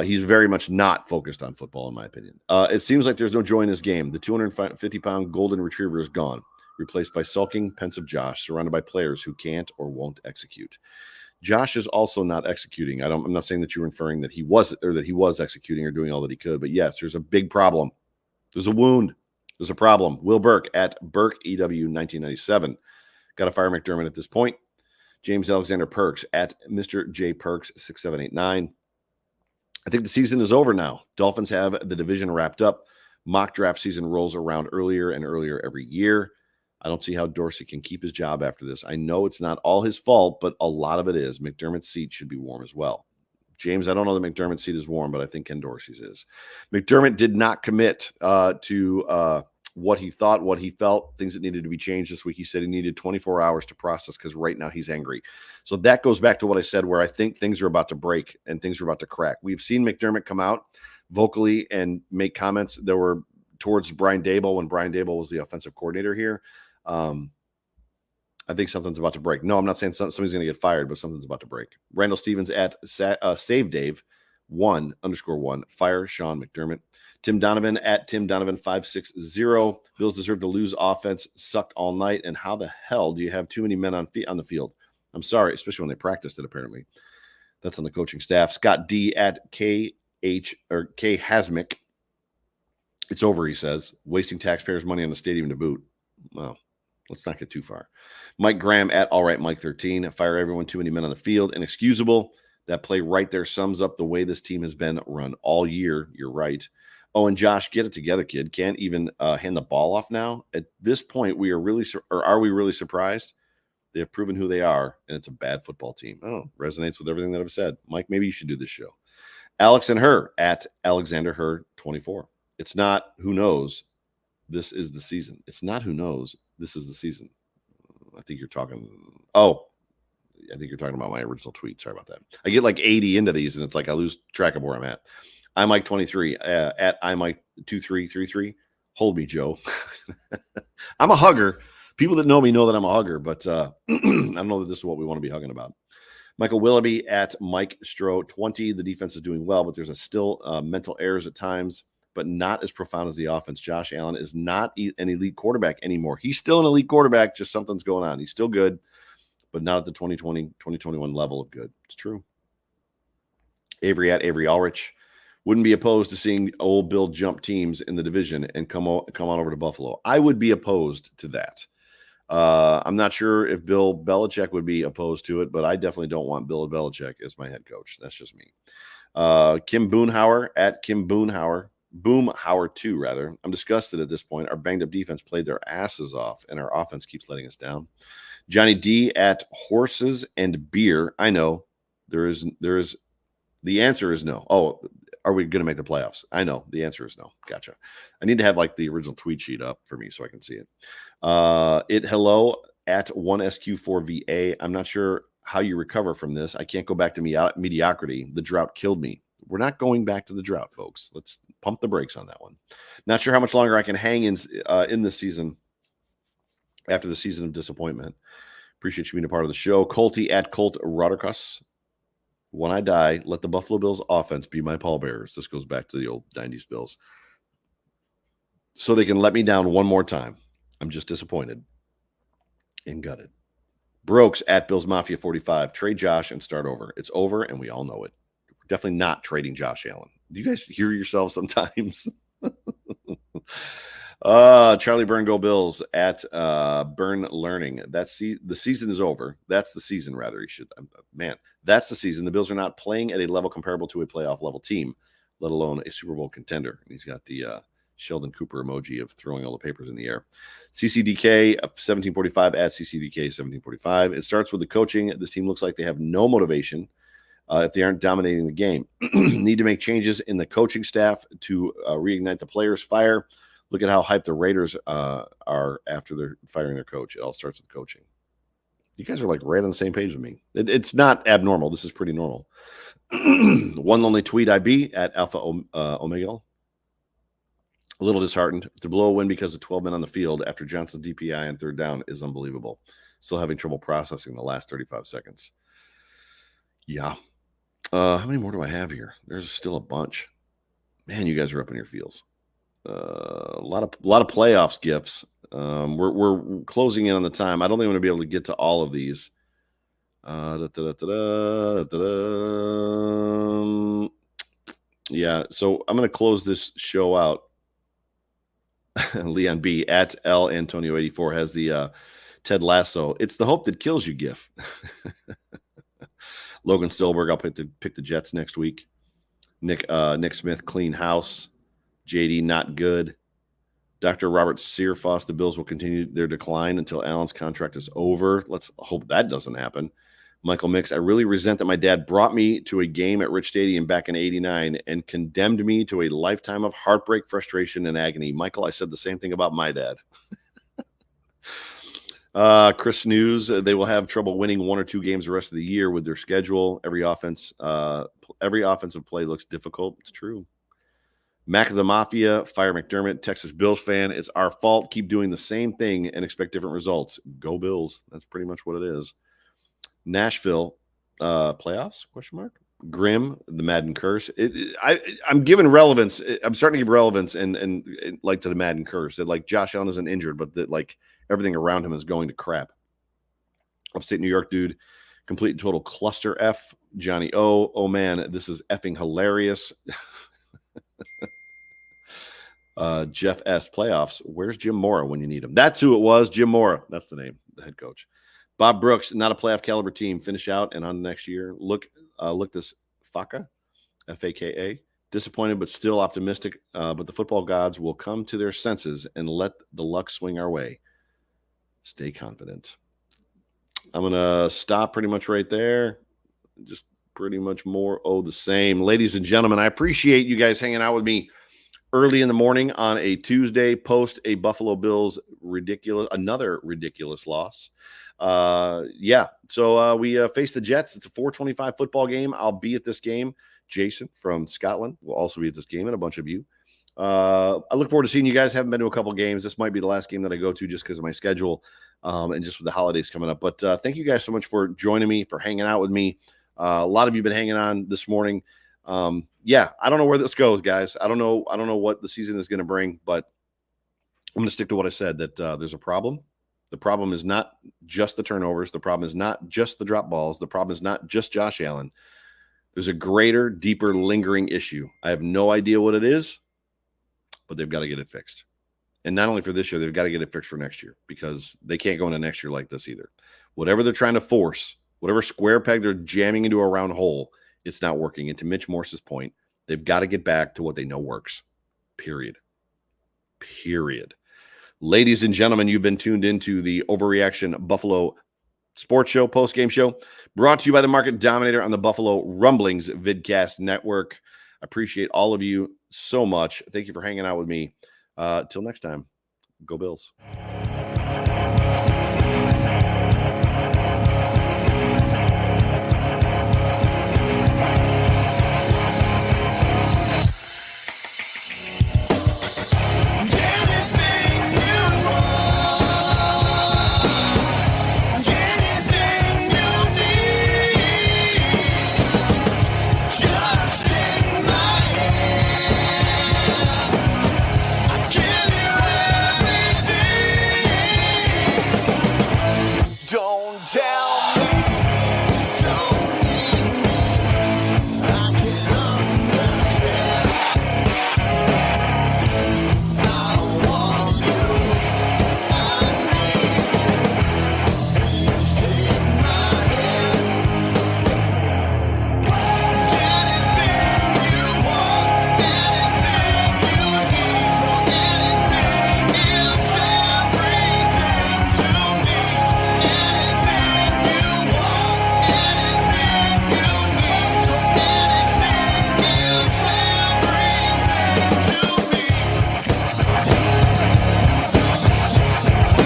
He's very much not focused on football, in my opinion. It seems like there's no joy in his game. The 250-pound golden retriever is gone, replaced by sulking, pensive Josh, surrounded by players who can't or won't execute. Josh is also not executing. I'm not saying that you're inferring that he was executing or doing all that he could, but yes, there's a big problem. There's a wound. There's a problem. Will Burke at Burke EW 1997. Got to fire McDermott at this point. James Alexander Perks at Mr. J Perks 6789. I think the season is over now. Dolphins have the division wrapped up. Mock draft season rolls around earlier and earlier every year. I don't see how Dorsey can keep his job after this. I know it's not all his fault, but a lot of it is. McDermott's seat should be warm as well. James, I don't know that McDermott's seat is warm, but I think Ken Dorsey's is. McDermott did not commit to what he thought, what he felt, things that needed to be changed this week. He said he needed 24 hours to process because right now he's angry. So that goes back to what I said, where I think things are about to break and things are about to crack. We've seen McDermott come out vocally and make comments that were towards Brian Daboll when Brian Daboll was the offensive coordinator here. I think something's about to break. No, I'm not saying somebody's going to get fired, but something's about to break. Randall Stevens at Save Dave 1_1. Fire Sean McDermott. Tim Donovan at Tim Donovan 560. Bills deserve to lose. Offense sucked all night. And how the hell do you have too many men on the field? I'm sorry, especially when they practiced it. Apparently, that's on the coaching staff. Scott D at K Hasmick. It's over, he says. Wasting taxpayers' money on the stadium to boot. Well, let's not get too far. Mike Graham at All Right Mike 13. Fire everyone. Too many men on the field. Inexcusable. That play right there sums up the way this team has been run all year. You're right. Oh, and Josh, get it together, kid. Can't even hand the ball off now. At this point, are we really surprised? They have proven who they are, and it's a bad football team. Oh, resonates with everything that I've said. Mike, maybe you should do this show. Alex and Her at Alexander Her 24. It's not who knows. This is the season. It's not who knows. This is the season. I think you're talking. Oh, I think you're talking about my original tweet. Sorry about that. I get like 80 into these, and it's like I lose track of where I'm at. I'm Mike 23 at I'm Mike 2333. Hold me, Joe. I'm a hugger. People that know me know that I'm a hugger, but I don't know that this is what we want to be hugging about. Michael Willoughby at Mike Stro 20. The defense is doing well, but there's still mental errors at times, but not as profound as the offense. Josh Allen is not an elite quarterback anymore. He's still an elite quarterback, just something's going on. He's still good, but not at the 2020, 2021 level of good. It's true. Avery at Avery Ulrich. Wouldn't be opposed to seeing old Bill jump teams in the division and come on over to Buffalo. I would be opposed to that. I'm not sure if Bill Belichick would be opposed to it, but I definitely don't want Bill Belichick as my head coach. That's just me. Kim Boonhauer at Kim Boonhauer. Boomhauer 2, rather. I'm disgusted at this point. Our banged up defense played their asses off, and our offense keeps letting us down. Johnny D at Horses and Beer. I know there is the answer is no. Oh, are we going to make the playoffs? I know the answer is no. Gotcha. I need to have like the original tweet sheet up for me so I can see it. Hello at 1SQ4VA. I'm not sure how you recover from this. I can't go back to mediocrity. The drought killed me. We're not going back to the drought, folks. Let's pump the brakes on that one. Not sure how much longer I can hang in this season after the season of disappointment. Appreciate you being a part of the show. Colty at Colt Roddercuss. When I die, let the Buffalo Bills offense be my pallbearers. This goes back to the old 90s Bills. So they can let me down one more time. I'm just disappointed and gutted. Brokes at Bills Mafia 45. Trade Josh and start over. It's over, and we all know it. We're definitely not trading Josh Allen. Do you guys hear yourselves sometimes? Charlie Byrne, go Bills at Byrne Learning. The season is over. That's the season, rather. That's the season. The Bills are not playing at a level comparable to a playoff level team, let alone a Super Bowl contender. And he's got the Sheldon Cooper emoji of throwing all the papers in the air. CCDK 1745 at CCDK 1745. It starts with the coaching. This team looks like they have no motivation if they aren't dominating the game. Need to make changes in the coaching staff to reignite the players' fire. Look at how hyped the Raiders are after they're firing their coach. It all starts with coaching. You guys are like right on the same page with me. It's not abnormal. This is pretty normal. One lonely tweet IB at Alpha Omega. A little disheartened. To blow a win because of 12 men on the field after Johnson's DPI on third down is unbelievable. Still having trouble processing the last 35 seconds. Yeah. How many more do I have here? There's still a bunch. Man, you guys are up in your feels. A lot of playoffs gifts. We're closing in on the time. I don't think I'm going to be able to get to all of these. Yeah, so I'm going to close this show out. Leon B at L Antonio 84 has the Ted Lasso. It's the hope that kills you gif. Logan Stillberg, I'll pick the Jets next week. Nick Smith, clean house. JD, not good. Dr. Robert Searfoss, the Bills will continue their decline until Allen's contract is over. Let's hope that doesn't happen. Michael Mix, I really resent that my dad brought me to a game at Rich Stadium back in '89 and condemned me to a lifetime of heartbreak, frustration, and agony. Michael, I said the same thing about my dad. Chris News, they will have trouble winning one or two games the rest of the year with their schedule. Every offensive play looks difficult. It's true. Mac of the Mafia, Fire McDermott, Texas Bills fan. It's our fault. Keep doing the same thing and expect different results. Go Bills. That's pretty much what it is. Nashville playoffs? Question mark. Grim, the Madden curse. I'm giving relevance. I'm starting to give relevance and like to the Madden curse. That like Josh Allen isn't injured, but that like everything around him is going to crap. Upstate New York dude, complete and total cluster F. Johnny O. Oh man, this is effing hilarious. Jeff S. Playoffs. Where's Jim Mora when you need him? That's who it was. Jim Mora. That's the name, the head coach. Bob Brooks, not a playoff caliber team. Finish out and on next year. Look this Faka, Faka. Disappointed, but still optimistic. But the football gods will come to their senses and let the luck swing our way. Stay confident. I'm going to stop pretty much right there. Just pretty much more the same. Ladies and gentlemen, I appreciate you guys hanging out with me early in the morning on a Tuesday post a Buffalo Bills another ridiculous loss. So we face the Jets. It's a 4:25 football game. I'll be at this game. Jason from Scotland will also be at this game, and a bunch of you. I look forward to seeing you guys. Haven't been to a couple games. This might be the last game that I go to just because of my schedule and just with the holidays coming up. But thank you guys so much for joining me, for hanging out with me. A lot of you have been hanging on this morning. I don't know where this goes, guys. I don't know what the season is going to bring, but I'm going to stick to what I said, that there's a problem. The problem is not just the turnovers. The problem is not just the drop balls. The problem is not just Josh Allen. There's a greater, deeper, lingering issue. I have no idea what it is, but they've got to get it fixed. And not only for this year, they've got to get it fixed for next year, because they can't go into next year like this either. Whatever they're trying to force, whatever square peg they're jamming into a round hole, it's not working. And to Mitch Morse's point, they've got to get back to what they know works. Period. Ladies and gentlemen, you've been tuned into the Overreaction Buffalo Sports Show, post-game show, brought to you by the Market Dominator on the Buffalo Rumblings Vidcast Network. I appreciate all of you so much. Thank you for hanging out with me. Till next time, go Bills.